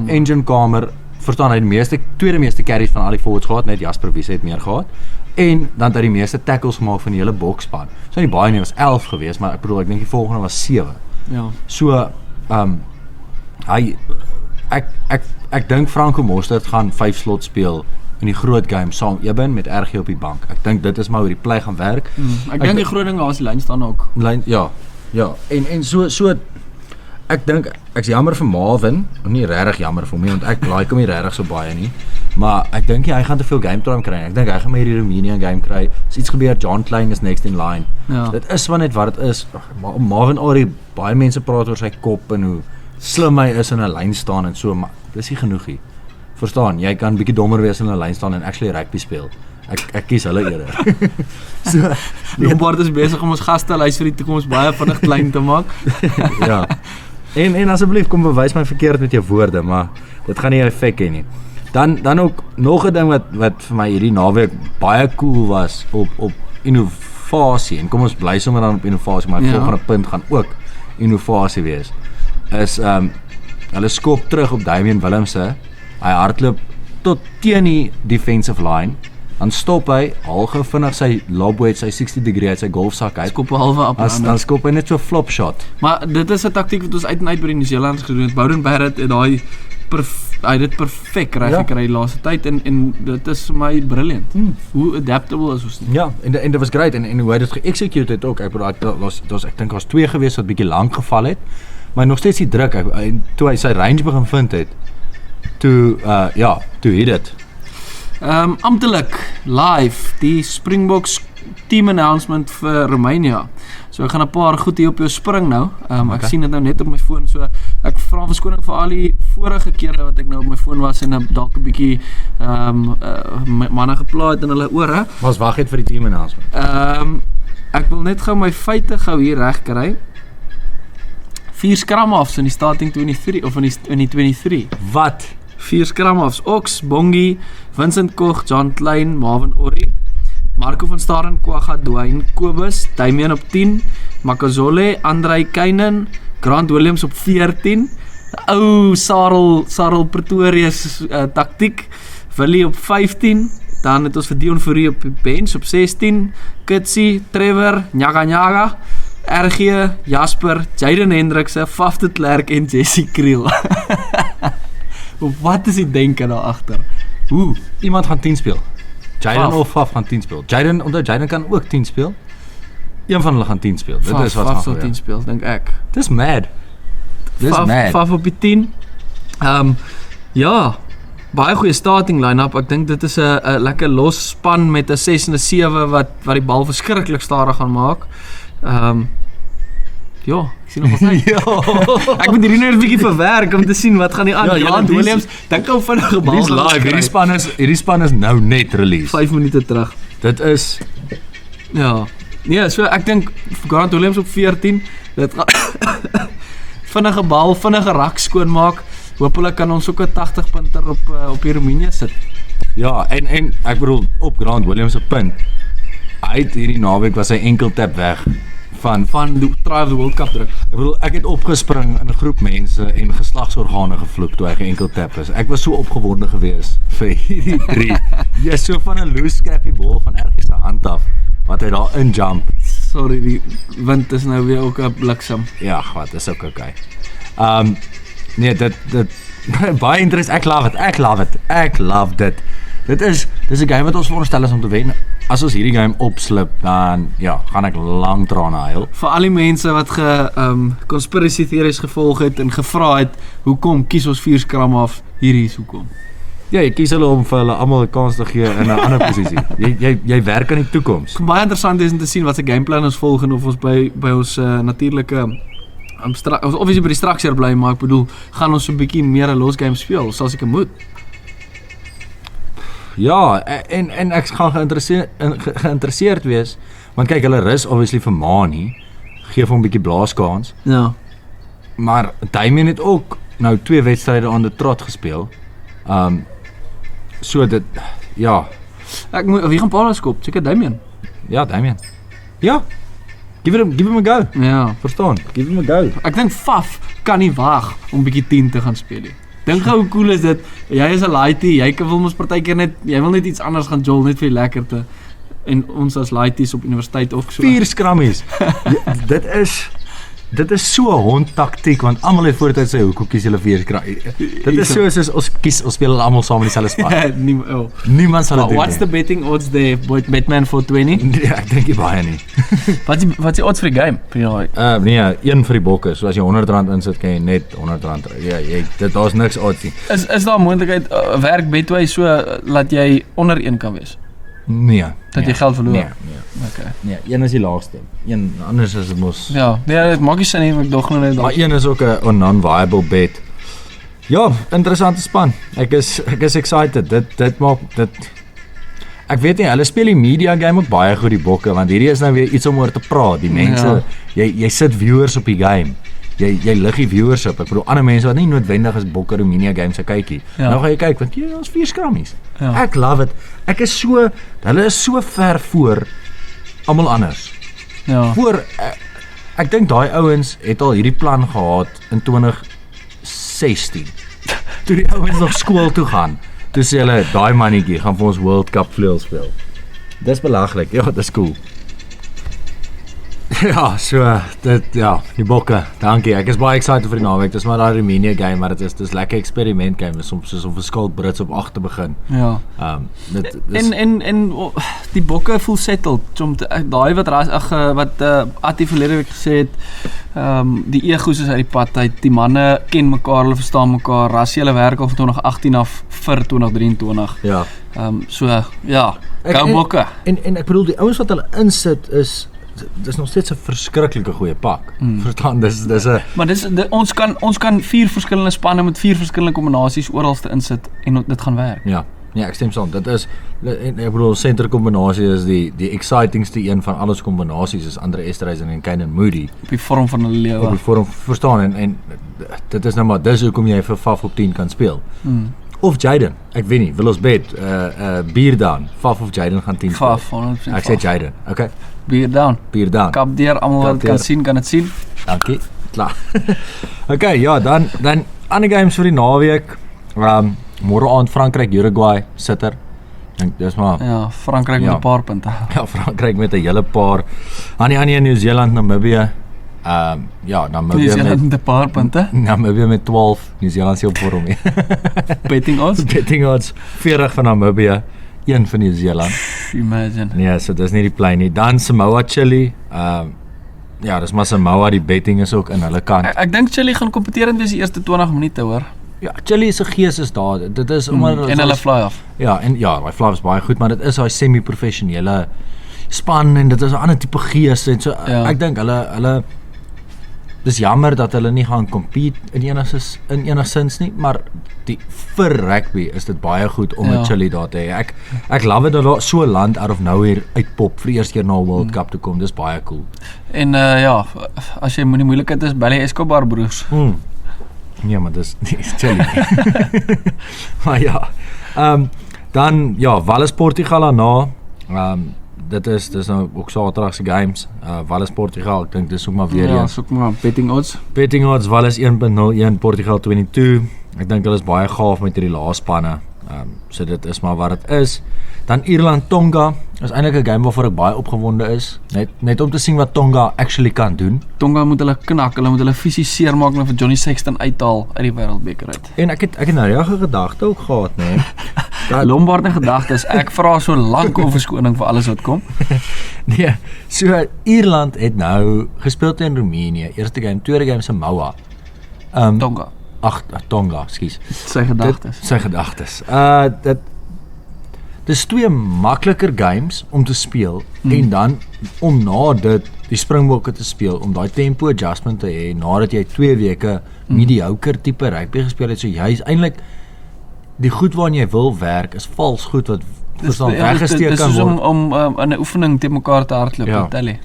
engine kamer. Verstaan, hy het die tweede meeste carries van al die forwards gehad, net Jasper Wiese het meer gehad. En dan het hy die meeste tackles gemaak van die hele bokspan. So nie baie nie, was 11 geweest, maar ek bedoel ek dink die volgende was 7. Ja. So ek dink Franco Mostert gaan 5 slot speel in die groot game saam Eben met RG op die bank. Ek dink dit is maar hoe die play gaan werk. Ek dink die groot ding is die lyn staan ook. Ja. En so ek dink ek's jammer vir Marvin, nie regtig jammer vir hom nie, want ek like hom nie regtig so baie nie. Maar ek dink hy gaan te veel game time kry. Ek dink hy gaan maar hierdie Romanian game kry. As iets gebeur, John Klein is next in line. Ja. Dit is wat net wat dit is. Marvin Orie, baie mense praat oor sy kop en hoe slim hy is in 'n lyn staan en so, maar dis nie genoeg nie. Verstaan, jy kan bietjie dommer wees in 'n lyn staan en actually rugby speel. Ek kies hulle eerder. So, Lombard is besig om ons gaste lys vir die toekoms baie vinnig klein te maak. ja. En asseblief kom bewys my verkeerd met jou woorde, maar dit gaan nie 'n effek hê nie. Dan ook nog 'n ding wat vir my hierdie naweek baie cool was op innovasie. En kom ons bly sommer dan op innovasie, maar die volgende punt gaan ook innovasie wees. Is hulle skop terug op Damian Willemse. Hy hardloop tot teen die defensive line. Dan stop hy, al gou vinnig sy lobweight, sy 60 degree uit sy golfsak uit. Skop 'n halwe op. Dan skop hy net so 'n flop shot. Maar dit is 'n taktiek wat ons uit en uit by die Nieu-Seelanders gedoen het. Bowden Barrett het hy het dit perfek reg gekry die laaste tyd en dit is vir my brilliant. Hoe adaptable is ons nie. Ja, en dit was great en hoe hy dit ge-execute het ook. Ek bedoel ek dink daar's 2 gewees wat bietjie lank geval het, maar nog steeds die druk. Toe hy sy range begin vind het, toe het dit. Amptelik live die Springboks team announcement vir Roemenië. So ek gaan 'n paar goed hier op jou spring nou. Ek sien dit nou net op my foon, so ek vra verskoning vir al die vorige kere wat ek nou op my foon was en dalk 'n bietjie manne geplaai het in hulle ore. Ons wag net vir die team announcement. Ek wil net gou my feite gou hier reg kry. 4 scrum-offs in die starting 23 of in die 23. Wat? 4 scrum-offs: Ox, Bongi, Vincent Koch, John Klein, Marvin Orie, Marco van Staden, Kwagga, Dwayne Kobus, Damian op 10, Makazole, Andrei Keinen, Grant Williams op 14, ou Sarel Pretorius taktiek, Willie op 15, Dan het ons vir Dion Fourie op die bench op 16, Kitsie, Trevor, Nyaga, RG, Jasper, Jaden Hendrikse, Faf de Klerk en Jesse Kriel. Wat is die denke daar agter? Hoe? Iemand gaan 10 speel. Jaden Faf. of Faf gaan 10 speel. Omdat Jaden kan ook 10 speel. Een van hulle gaan 10 speel. Dit is wat Faf gaan sal 10 gebeur. speel, dink ek. Dis mad. Dis mad. Faf op die 10. Ja, baie goeie starting line-up. Ek dink dit is 'n lekker los span met 'n 6 en 'n 7 wat die bal verskriklik stadig gaan maak. Ja, ek sien nog wat hy. Ek moet hierdie nou 'n bietjie verwerk om te sien wat gaan hier aan. Ja, Grant dis- Williams, dink ou vinnige bal. Dis gaan ons live. kry. Hierdie span is nou net release. 5 minute terug. Dit is Ja. Nee, so ek dink Grant Williams op 14. Dit gaan vinnige bal, vinnige rak skoonmaak. Hoopelik kan ons ook 'n 80 punter op die Roemenië sit. ja, en ek bedoel op Grant Williams se punt. Hy het hierdie naweek was hy enkel tap weg van Die try of the World Cup druk. ek bedoel ek het opgespring in 'n groep mense en geslagsorgane gevloek toe hy geenkel tap is. Ek was so opgewonde geweest vir hierdie 3. Jy so van 'n loose scrappy bal van ergens se hand af wat hy daar in jump. Sorry, die wind is nou weer ook 'n bliksem. Ja, wat is ook okay. Nee, dit baie interessant. Ek love dit. Dis 'n game wat ons veronderstel is om te wen. As ons hierdie game opslip, dan ja, gaan ek lank trane huil. Vir al die mense wat conspiracy theories gevolg het en gevra het, hoekom kies ons 4 skram af? Hierdie is hoekom. Ja, jy kies hulle om vir hulle almal 'n kans te gee in 'n ander posisie. Jy werk aan die toekoms. Baie interessant is om te sien wat se gameplan ons volg en of ons by ons natuurlike ons obviously by die structure bly, maar ek bedoel, gaan ons so 'n bietjie meer 'n los game speel, sal seker moet. Ja, en ek gaan geïnteresseerd wees, want kyk, hulle rus obviously vir Mani, gee vir hom 'n bietjie blaaskans, Ja. maar Damien het ook nou 2 wedstryde aan die trot gespeel. So dit, ja, Wie gaan Paulus skop? Seker Damien. ja, Damien. Ja, give him a go. Ja. Verstaan, give him a go. Ek dink Faf kan nie wag om bietjie 10 te gaan speel nie. Dink gou hoe cool is dit? Jy is 'n laaitie, jy wil mos partykeer jy wil net iets anders gaan jol net vir die lekkerte. En ons as laaities op universiteit ook so. 4 skrammies. Ja, dit is so 'n hondtaktiek, want almal het voortyd sê hoekom kies julle 4 skrammies. Dit is soos ons speel hulle almal saam in dieselfde span. Niemand sal dit doen. What's the betting odds there? Batman for 20? Ja, ek dink nie baie nie. Wat is die odds vir die game? Ja, Nee, 1 vir die bokke. So as jy R100 insit, kan jy net R100. Ja, daar's niks odds nie. is daar 'n moontlikheid werk Betway so laat jy onder 1 kan wees? Nee. Dat jy geld verloor? Nee. Okay. Nee, 1 is die laagste. 1 anders is dit mos. Ja, nee, dit maak nie sin nie, maar ek dog nou net Maar 1 is ook 'n non-viable bet. Ja, interessante span. Ek is excited. Dit maak dit. Ek weet nie, hulle speel die media game ook baie goed die bokke, want hierdie is nou weer iets om oor te praat. Die mense, jy sit viewers op die game. Jy lig die viewers op. Ek bedoel ander mense wat nie noodwendig is bokke Roemenië game se kykie. Ja. Nou gaan jy kyk want ons 4 skrammies. Ja. Ek love it. Hulle is so ver voor almal anders. Ja. Voor ek dink daai ouens het al hierdie plan gehad in 2016. Toe die ouens nog skool toe gaan. Toe sê hulle daai mannetjie gaan vir ons World Cup vleuel speel. Dis belaglik. Ja, dis cool. Ja, so die bokke. Dankie. Ek is baie excited vir die naweek. Dis maar daai Roemenië game, maar dit is lekker eksperiment game, soos om vir Skalk Brits op 8 te begin. Ja. Dit is En die bokke voel settled. Daai wat Attie verlede week gesê het, die egos is uit die pad uit. Die manne ken mekaar, hulle verstaan mekaar. Rassiele werk al van 2018 af vir 2023. ja. So ja, gou bokke. En ek bedoel die ouens wat hulle insit dis nog steeds 'n verskriklike goeie pak. Verstaan, dis 'n Maar ons kan 4 verskillende spanne met 4 verskillende kombinasies oralste insit en dit gaan werk. Ja, ek stem saam. Dit is ek bedoel senterkombinasie is die excitingste een van alles kombinasies is Andre Esterhuizen en Kane Moody. Op die vorm van hulle Op lewe. die vorm verstaan en dit is nou maar dis hoekom jy vir Faf op 10 kan speel. Of Jaden, ek weet nie, wil ons bet bier down, Faf of Jaden gaan 10 speel. Faf, 100%. Ek sê Jaden. Okay. Beer down. Bier down. Kap deur, almal wat kan sien, kan dit sien. Dankie. Klaar. Okay, ja, dan ander games vir die naweek. Môre aand Frankryk Uruguay sitter. Dink dis maar Ja, Frankryk met Ja. 'n paar punte. ja, Frankryk met 'n hele paar. Aan die ander Nieu-Seeland, Namibië. Ja, Namibië Nieu-Seeland met met 'n paar punte. Namibië met 12. Nieu-Seeland se op vorm nie. Betting odds. Betting odds 40 van Namibië, 1 van Nieu-Seeland. Imagine. Nee, so dis nie die play nie. Dan Samoa, Chili. Ja, dis maar Samoa, die betting is ook in hulle kant. Ek dink Chili gaan kompeterend wees die eerste 20 minute hoor. Ja, Chili se gees is daar. Dit is omdat En hulle fly af. Ja, en ja, daai fly is baie goed, maar dit is daai semi-professionele span en dit is 'n ander tipe gees en so Ja. ek dink hulle dis jammer dat hulle nie gaan compete in enigsins nie, maar vir rugby is dit baie goed om 'n Ja. Chili daar te hê. Ek love dit dat daar so 'n land out of nowhere uitpop vir die eerste keer na 'n World Cup toe kom. Dis baie cool. En ja, as jy moenie moeilikheid is, bel die Escobar broers. Ja, maar dis nie Chili nie. Maar ja. Dan ja, Wallis Portugal daarna. Dis nou ook Saterdag se games. Wallis Portugal, ek dink dis ook maar weer Ja, eens. soek maar betting odds. Betting odds Wallis 1.01, Portugal 22. Ek dink hulle is baie gaaf met hierdie laasspanne. So dit is maar wat dit is. Dan Ierland Tonga is eintlik 'n game waarvoor ek baie opgewonde is. Net om te sien wat Tonga actually kan doen. Tonga moet hulle knak, hulle moet hulle fisies seermaak en vir Johnny Sexton uithaal uit die wêreldbeker uit. En ek het nou reg 'n gedagte ook gehad, nê. Lombard en gedagtes, ek vra so lank om verskoning vir alles wat kom. Nee, so Ierland het nou gespeel teen Roemenië. Eerste game, tweede game Samoa. Tonga, Tonga, ekskuus. sy gedagtes. Sy gedagtes. Dis twee makliker games om te speel en dan om na dit die Springbokke te speel om daai tempo adjustment te hê nadat jy 2 weke mediocre tipe rugby gespeel het. So jy is eintlik die goed waaraan jy wil werk is vals goed wat verstaan weggesteek Dis kan soos word. om in 'n oefening te mekaar te hardloop, Ja. tel jy.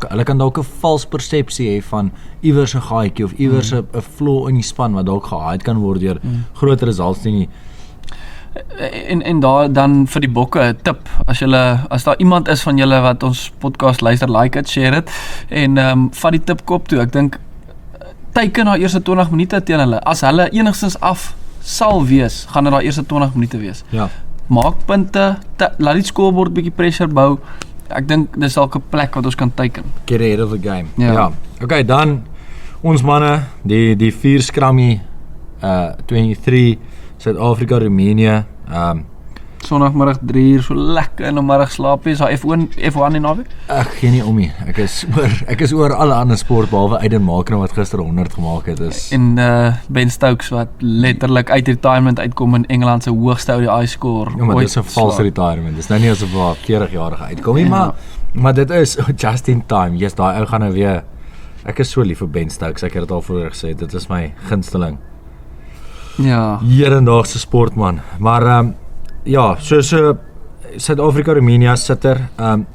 Hulle kan dalk 'n vals persepsie hê van iewers 'n gaatjie of iewers 'n flaw in die span wat dalk gehide kan word deur groot results nie. En daar dan vir die bokke 'n tip, as daar iemand is van julle wat ons podcast luister, like it, share it en vat die tip kop toe. Ek dink teiken na eerste 20 minute teen hulle. As hulle enigstens af sal wees, gaan dit daar eerste 20 minute wees. Ja. Maak punte, laat die scorebord bietjie pressure bou. Ek dink dis dalk 'n plek wat ons kan teiken. Get ahead of the game. Ja. Okay, dan ons manne, die 4 scrummy 23 Suid-Afrika Roemenië. Sondagmiddag 3 uur, so lekker in die middag slaap wees. Daar F1 en naweek. Ek gee nie om nie. Ek is oor alle ander sport behalwe Aiden Markram wat gister 100 gemaak het. En Ben Stokes wat letterlik uit retirement uitkom in Engeland se hoogste ODI score. Ja, maar ooit dis 'n false geslaan. retirement. Dis nou nie asof waar 40-jarige uitkom nie, Ja. maar dit is just in time. Yes, daai ou gaan nou weer. Ek is so lief vir Ben Stokes. Ek het dit al vroeër gesê. Dit is my gunsteling. Ja. Hedendaagse sportman. Maar ja, so Suid-Afrika Roemenië sitter.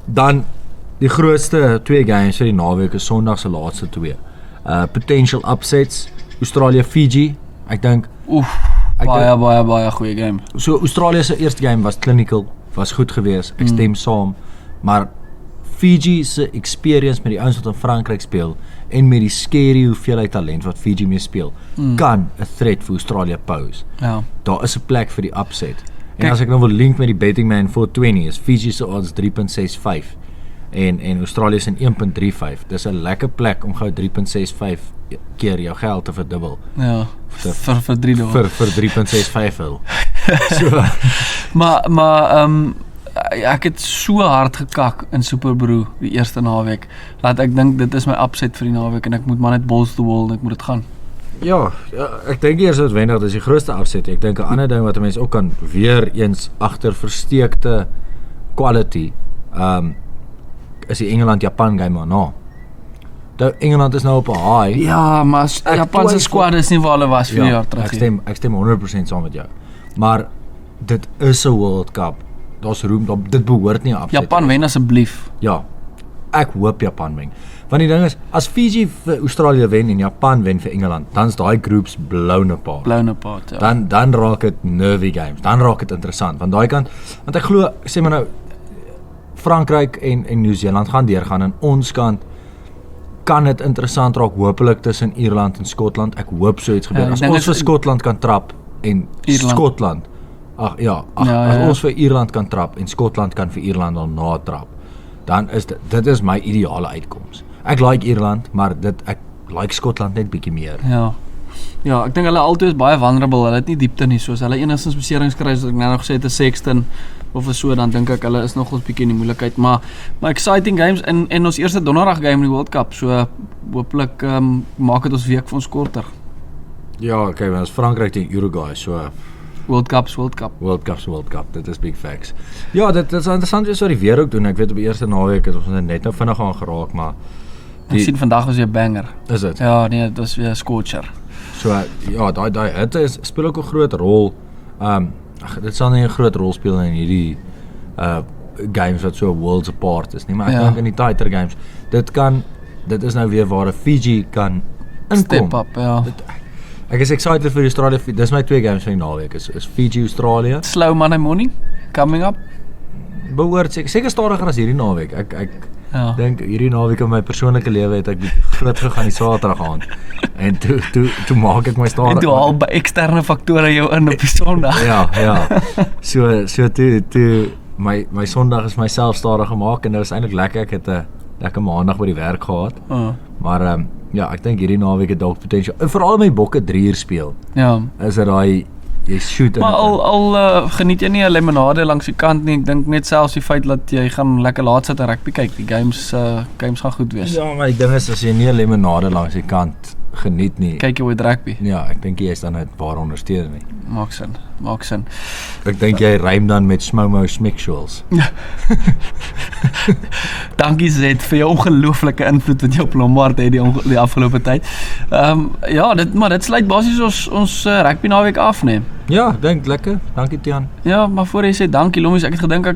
Dan die grootste 2 games vir die naweek is Sondag se laaste 2. Potential upsets. Australië Fiji. Ek dink Baie goeie game. so Australië se eerste game was clinical, was goed geweest. Ek stem saam, maar Fiji se experience met die ouens wat in Frankryk speel en met die scary hoeveelheid talent wat Fiji mee speel, kan 'n threat vir Australië pose. Ja. Daar is 'n plek vir die upset. En Kijk, as ek nou wil link met die betting man 420 is Fiji se odds 3.65 en Australië se 1.35. Dis 'n lekker plek om gou 3.65 keer jou geld te verdubbel Ja. Vir $3. vir 3.65 wil. So Maar ek het so hard gekak in Superbro die eerste naweek dat ek dink dit is my upset vir die naweek en ek moet maar net balls to wall en ek moet dit gaan. Ja, ek dink eers noodwendig dis die grootste afset. Ek dink 'n ander ding wat 'n mens ook kan weer eens agter versteekte quality is die Engeland-Japan game nou. Engeland is nou op 'n high. Ja, maar Japan se squad is nie waar hulle was 4 jaar terug. Ek stem 100% saam met jou. Maar dit is 'n World Cup. Daar's room, dit behoort nie 'n upset. Japan wen asseblief. Ja. Ek hoop Japan wen. Want die ding is, as Fiji vir Australië wen en Japan wen vir Engeland, dan's daai groeps blown apart. Blown apart, ja. Dan raak dit nervy games. Dan raak dit interessant. Want daai kant, want ek glo, sê maar nou Frankryk en Nieu-Seeland gaan deurgaan en ons kant kan dit interessant raak hopelik tussen Ierland en Skotland. Ek hoop so iets gebeur. Ja, ek As dink ons dit- vir Skotland kan trap en Ierland. Skotland As Ja. ons vir Ierland kan trap en Skotland kan vir Ierland dan natrap, dan is dit is my ideale uitkoms. Ek like Ierland, maar ek like Skotland net bietjie meer. Ja, ek dink hulle altyd is baie vulnerable, hulle het nie diepte nie, soos hulle enigstens beserings kry, soos ek nou nog gesê het, 'n Sexton of so, dan dink ek hulle is nog ons bietjie in die moeilikheid, maar exciting games, en ons eerste donderdag game in die World Cup, so hopelik maak dit ons week vir ons korter. Ja, okay, want as Frankryk teen Uruguay, so World Cup, World Cup, dit is big facts. Ja, dit is interessant wees wat die weer ook doen, ek weet op die eerste naweek het ons net nou vinnig aan geraak, maar Ek sien vandag was weer 'n banger. Is dit? Ja, nee, dit was weer 'n scorcher. So ja, daai hitte speel ook 'n groot rol. Dit sal nie 'n groot rol speel in hierdie games wat so worlds apart is nie, maar ek dink in die tighter games, dit is nou weer waar Fiji kan inkom. Step up, ja. Ek is excited vir Australië. Dis my 2 games van die naweek is Fiji, Australië. Slow Monday morning coming up. Behoort seker stadiger as hierdie naweek. Ek dink hierdie naweek in my persoonlike lewe het ek bietjie groot gegaan die Saterdag aand. En toe maak ek my stadig. En toe haal by eksterne faktore jou in op die Sondag. Ja. So toe my Sondag is myself stadig gemaak en dit was eintlik lekker. Ek het 'n lekker maandag by die werk gehad. Maar ja, ek dink hierdie naweek het dalk potensiaal. En veral my bokke 3 uur speel. Ja. Is dit daai jy shoot in. Maar al geniet jy nie 'n limonade langs die kant nie. Ek dink net selfs die feit dat jy gaan lekker laat sit en rugby kyk. Die games gaan goed wees. Ja, maar die ding is as jy nie 'n limonade langs die kant geniet nie. Kyk jy ooit rugby? Ja, ek dink jy is dan net waar ondersteun nie. Maak sin. Ek dink jy rym dan met Smomo Smixuals. Dankie Zed vir jou ongelooflike invloed wat jy op Lombard het die afgelope tyd. Ja, dit sluit basies ons rugby naweek af, nee. Ja, dink lekker. Dankie Tiaan. Ja, maar voor jy sê dankie Lomies, ek het gedink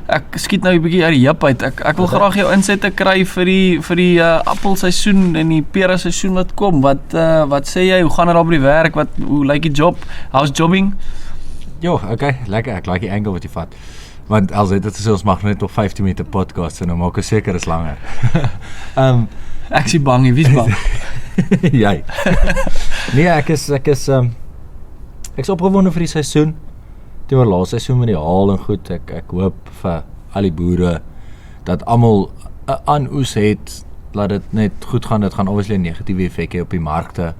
ek skiet nou 'n bietjie uit die heup uit. Ek wil graag jou insette kry vir die appelseisoen en die pere seisoen wat kom. Wat sê jy? Hoe gaan dit daar by die werk? Hoe lyk die job? How's jobbing? Jo, okay, lekker. Ek like die angle wat jy vat. Want as dit sê ons mag net op 15 minute podcast en nou maak ek seker is langer. Ek sien bang, wie's bang? Jy. Nee, ek is opgewonde vir die seisoen. Teenoor laaste seisoen met die haal en goed. Ek hoop vir al die boere dat almal 'n anoes het, laat dit net goed gaan. Dit gaan obviously 'n negatiewe effek hê op die markte.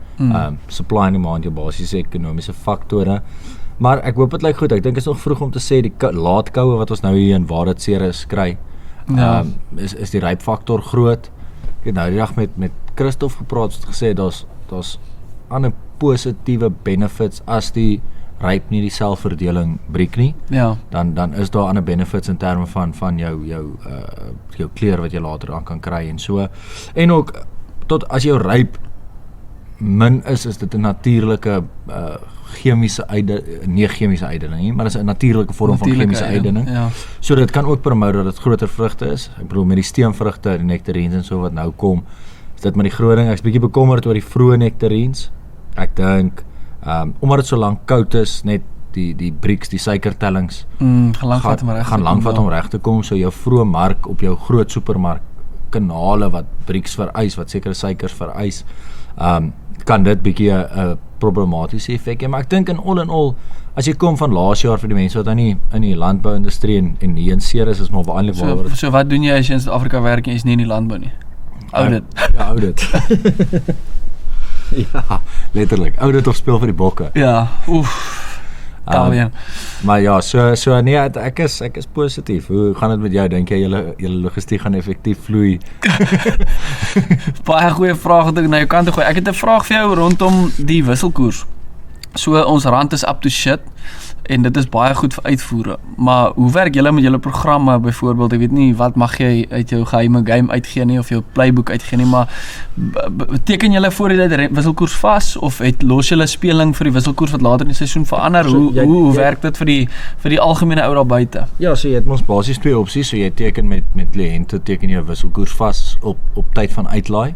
Supply and demand, jou basiese ekonomiese faktore. Maar ek hoop dit lyk goed. Ek dink is nog vroeg om te sê die laatkoue wat ons nou hier in waar dit seer is kry. Is die rypfaktor groot. Ek het nou die dag met Christof gepraat, het gesê daar's ander positiewe benefits as die ryp nie die selfverdeling breek nie. Ja. Dan is daar ander benefits in terme van jou kleur wat jy later aan kan kry en so. En ook tot as jou ryp min is dit 'n natuurlike chemiese nie chemiese uitdunning nie, maar dit is 'n natuurlike vorm van chemiese uitdunning. Ja. So dit kan ook promote dat dit groter vrugte is. Ek bedoel met die steenvrugte, die nektarines en so wat nou kom, is dit met die groot ding. Ek's bietjie bekommerd oor die vroeë nektarines. Ek dink omdat dit so lank koud is, net die Brix, die suikertellings gaan lank vat om reg te kom, so jou vroeë mark op jou groot supermark kanale wat Brix vereis, wat sekere suikers vereis, kan dit bietjie 'n problematiese effek hê, maar ek dink in all, as jy kom van laas jaar vir die mense wat in die landbouindustrie en nie in seer is maar eintlik waaroor So wat doen jy as jy in Suid-Afrika werk en jy is nie in die landbou nie? Oudit. Ja, oudit. Ja, letterlik. Oudit of speel vir die bokke. Ja, Maar ja, so nee, ek is positief. Hoe gaan dit met jou? Dink jy julle logistiek gaan effektief vloei? Baie goeie vraag wat ek na jou kant toe gooi. Ek het 'n vraag vir jou rondom die wisselkoers. So ons rand is up to shit en dit is baie goed vir uitvoere. Maar hoe werk julle met julle programme byvoorbeeld? Ek weet nie wat mag jy uit jou geheime game uitgee nie of jou playbook uitgee nie, maar teken julle voor die wisselkoers vas of los julle speling vir die wisselkoers wat later in die seisoen verander? Hoe werk dit vir die algemene ou daar buite? Ja, so jy het ons basies 2 opsies. So jy teken met kliënte, teken jy 'n wisselkoers vas op tyd van uitlaai.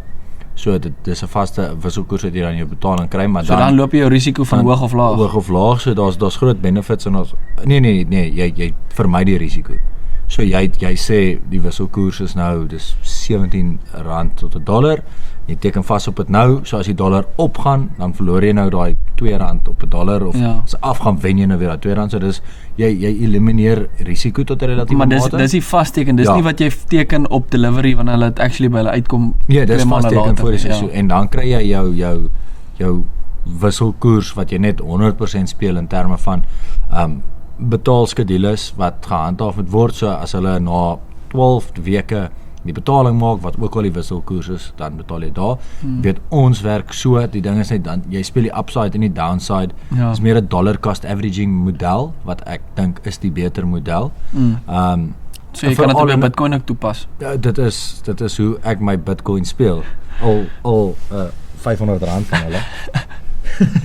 So dit is 'n vaste wisselkoers wat jy dan jou betaling kry, maar dan loop jy jou risiko van hoog of laag. Hoog of laag, so daar's groot benefits en ons nee, jy vermy die risiko. So jy sê die wisselkoers is nou dis R17 tot $1. Jy teken vas op dit nou, so as die dollar opgaan, dan verloor jy nou daai R2 op $1 of Ja. as afgaan wen jy nou weer daai R2. So dis jy elimineer risiko tot 'n relatiewe Maar mate. dis die vasteken, dis Ja. nie wat jy teken op delivery wanneer hulle dit actually by hulle uitkom. Ja, dis 2 maande vasteken later, voor die ja. seisoen en dan kry jy jou wisselkoers wat jy net 100% speel in terme van betaalskedules wat gehandhaaf moet word. So as hulle na 12 weke die betaling maak wat ook al die wisselkoers is, dan betaal jy daar. Weet ons werk so, die ding is net dan jy speel die upside en die downside. Ja. Dis meer 'n dollar cost averaging model wat ek dink is die beter model. So jy kan dit veral op jou in- Bitcoin ook toepas. Ja, dit is hoe ek my Bitcoin speel. Al R500 van hulle.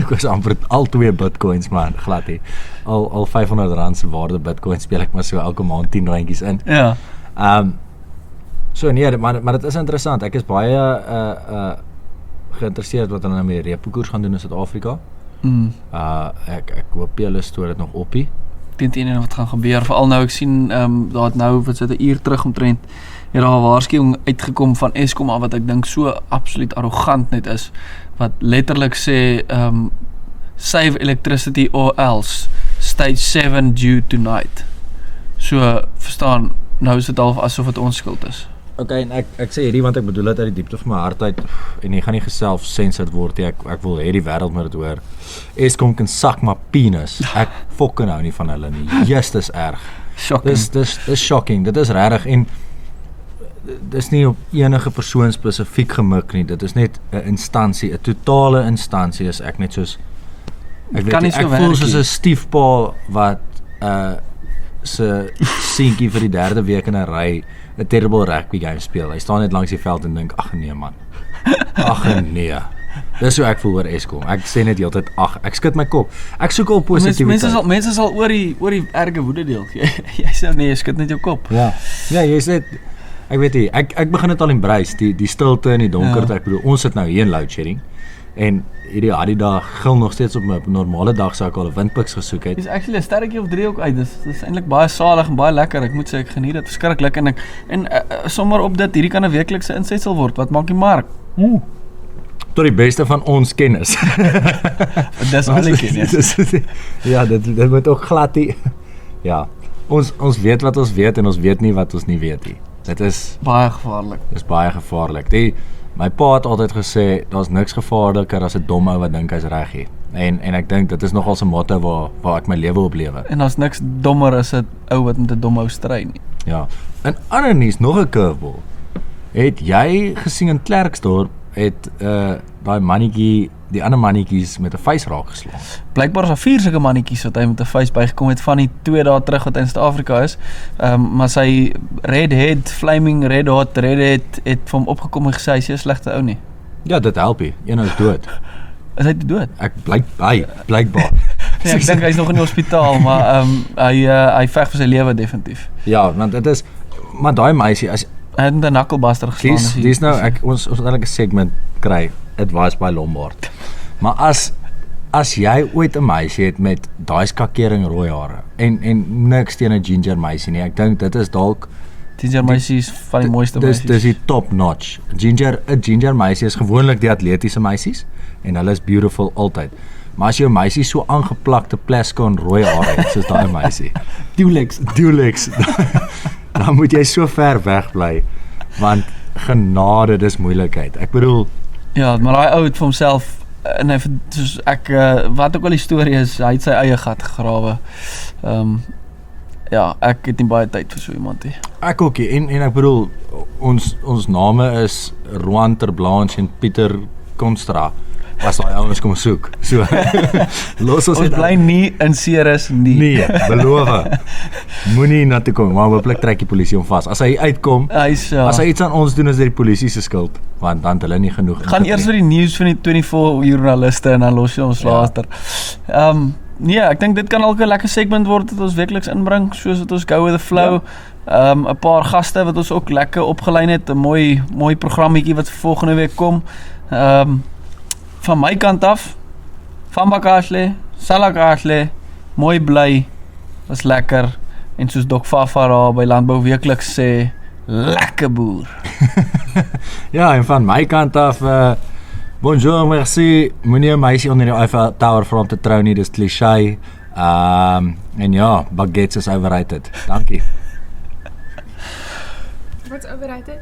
Ek was amper al 2 Bitcoins man, glad nie. Al R500 se waarde Bitcoin speel ek maar so elke maand 10 randjies in. Ja. So nee, maar dit is interessant. Ek is baie geïnteresseerd wat hulle nou met die repo-koers gaan doen in Suid-Afrika. Ek hoop hulle stoor dit nog oppie. Teen en wat gaan gebeur. Veral nou ek sien daar het nou wat so 'n uur terug omtrent het daar 'n waarskuwing uitgekom van Eskom af wat ek dink so absoluut arrogant net is, wat letterlik sê save electricity or else stage 7 due tonight. So verstaan, nou is dit half asof dit ons skuld is. Okay, en ek sê hierdie want ek bedoel dit uit die diepte van my hart uit en jy gaan nie geself-censored word nie. Ek wil hê die wêreld moet dit hoor. Eskom kan sak my penis. Ek fucking hou nie van hulle nie. Jesus, dis erg. Shocking. Dis shocking. Dit is regtig en dis nie op enige persoon spesifiek gemik nie. Dit is net 'n instansie, 'n totale instansie is ek net soos ek Kan nie weet so ek werk voel soos nie. 'n stiefpa wat se seentjie vir die 3de week in 'n ry 'n terrible rugby game speel. Hy staan net langs die veld en dink, ag nee man. Ag nee. Dis hoe ek voel oor Eskom. Ek sê net heeltyd ag, ek skud my kop. Ek soek al positiwiteit. Mense sal oor die erge woede deel. Jy sê nee, jy skud net jou kop. Ja. Ja, jy sê ek weet nie, ek begin dit al embrace, die stilte en die donkerte. Ja. Ek bedoel, ons sit nou hier in load shedding. En hierdie Hardy dag gil nog steeds op my op 'n normale dag sou ek al 'n windpiks gesoek het. Dis actually 'n sterretjie of 3 ook uit. Dis eintlik baie salig en baie lekker. Ek moet sê ek geniet dit verskriklik en sommer op dit hierdie kan 'n weeklikse insetsel word. Wat maak die mark? Tot die beste van ons kennis. Dis al ek ken. Ja, dit moet ook glad nie. Ja. Ons weet wat ons weet en ons weet nie wat ons nie weet nie. Dit is Baie gevaarlik. baie gevaarlik. My pa het altyd gesê daar's niks gevaarliker as 'n dom ou wat dink hy's reg nie. En ek dink dit is nogal 'n motto waar ek my lewe op lewe. En daar's niks dommer as 'n ou wat met 'n dom ou stry nie. Ja. In ander nuus nog 'n curveball. Het jy gesien in Klerksdorp het daai mannetjie die ander mannetjies met 'n vuis raak geslaan. Blykbaar is daar 4 sulke mannetjies wat hy met 'n vuis bygekom het van die 2 dae terug wat hy in Suid-Afrika is. Maar sy flaming red hot redhead het vir hom opgekom en gesê hy is 'n slegte ou nie. Ja, dit help nie. Een ou is dood. Is hy dood? Ek blykbaar. Nee, ek dink hy's nog in die hospitaal, maar hy veg vir sy lewe definitief. Ja, want dit is maar daai meisie as Hy het 'n knucklebuster geslaan. dis nou ons eintlik 'n segment kry advice by Lombard. Maar as jy ooit 'n meisie het met daai skakering rooi hare en niks teen 'n ginger meisie nie. Ek dink dit is dalk Ginger meisies van die mooiste meisies. Dis die top notch. 'n ginger meisie is gewoonlik die atletiese meisies en hulle is beautiful altyd. Maar as jou meisie so aangeplakte plasko en rooi hare het soos daai meisie, Dulex, dan moet jy so ver weg bly want genade dis moeilikheid. Ek bedoel Ja, maar daai ou het vir homself en hy soos ek wat ook al die storie is, hy het sy eie gat gegrawe. Ja, ek het nie baie tyd vir so iemand nie. ek ook nie. En ek bedoel ons name is Roan Terblanche en Pieter Konstra. Was daai ouens kom soek. So los ons Ons bly nie in Ceres nie. Nee, beloof. Moenie na toe kom, maar hopelik trek die polisie hom vas. As hy uitkom, as hy iets aan ons doen is dit die polisie se skuld, want dan het hulle nie genoeg. Gaan eers vir die nuus van die 24 joernaliste en dan los jy ons later. Nee, ek dink dit kan ook 'n lekker segment word wat ons weekliks inbring, soos wat ons go with the flow. 'n Paar gaste wat ons ook lekker opgelyn het, 'n mooi programmetjie wat volgende week kom. Van my kant af, van Bakashle, Salakashle, mooi bly, was lekker. En soos Dok Fafara by Landbou Weekliks sê, Lekker boer. Ja, en van my kant af, bonjour, merci. Moenie 'n meisie onder die Eiffel Tower vir hom te trou nie, dis cliché. En ja, baguettes is overrated. Dankie. What's overrated?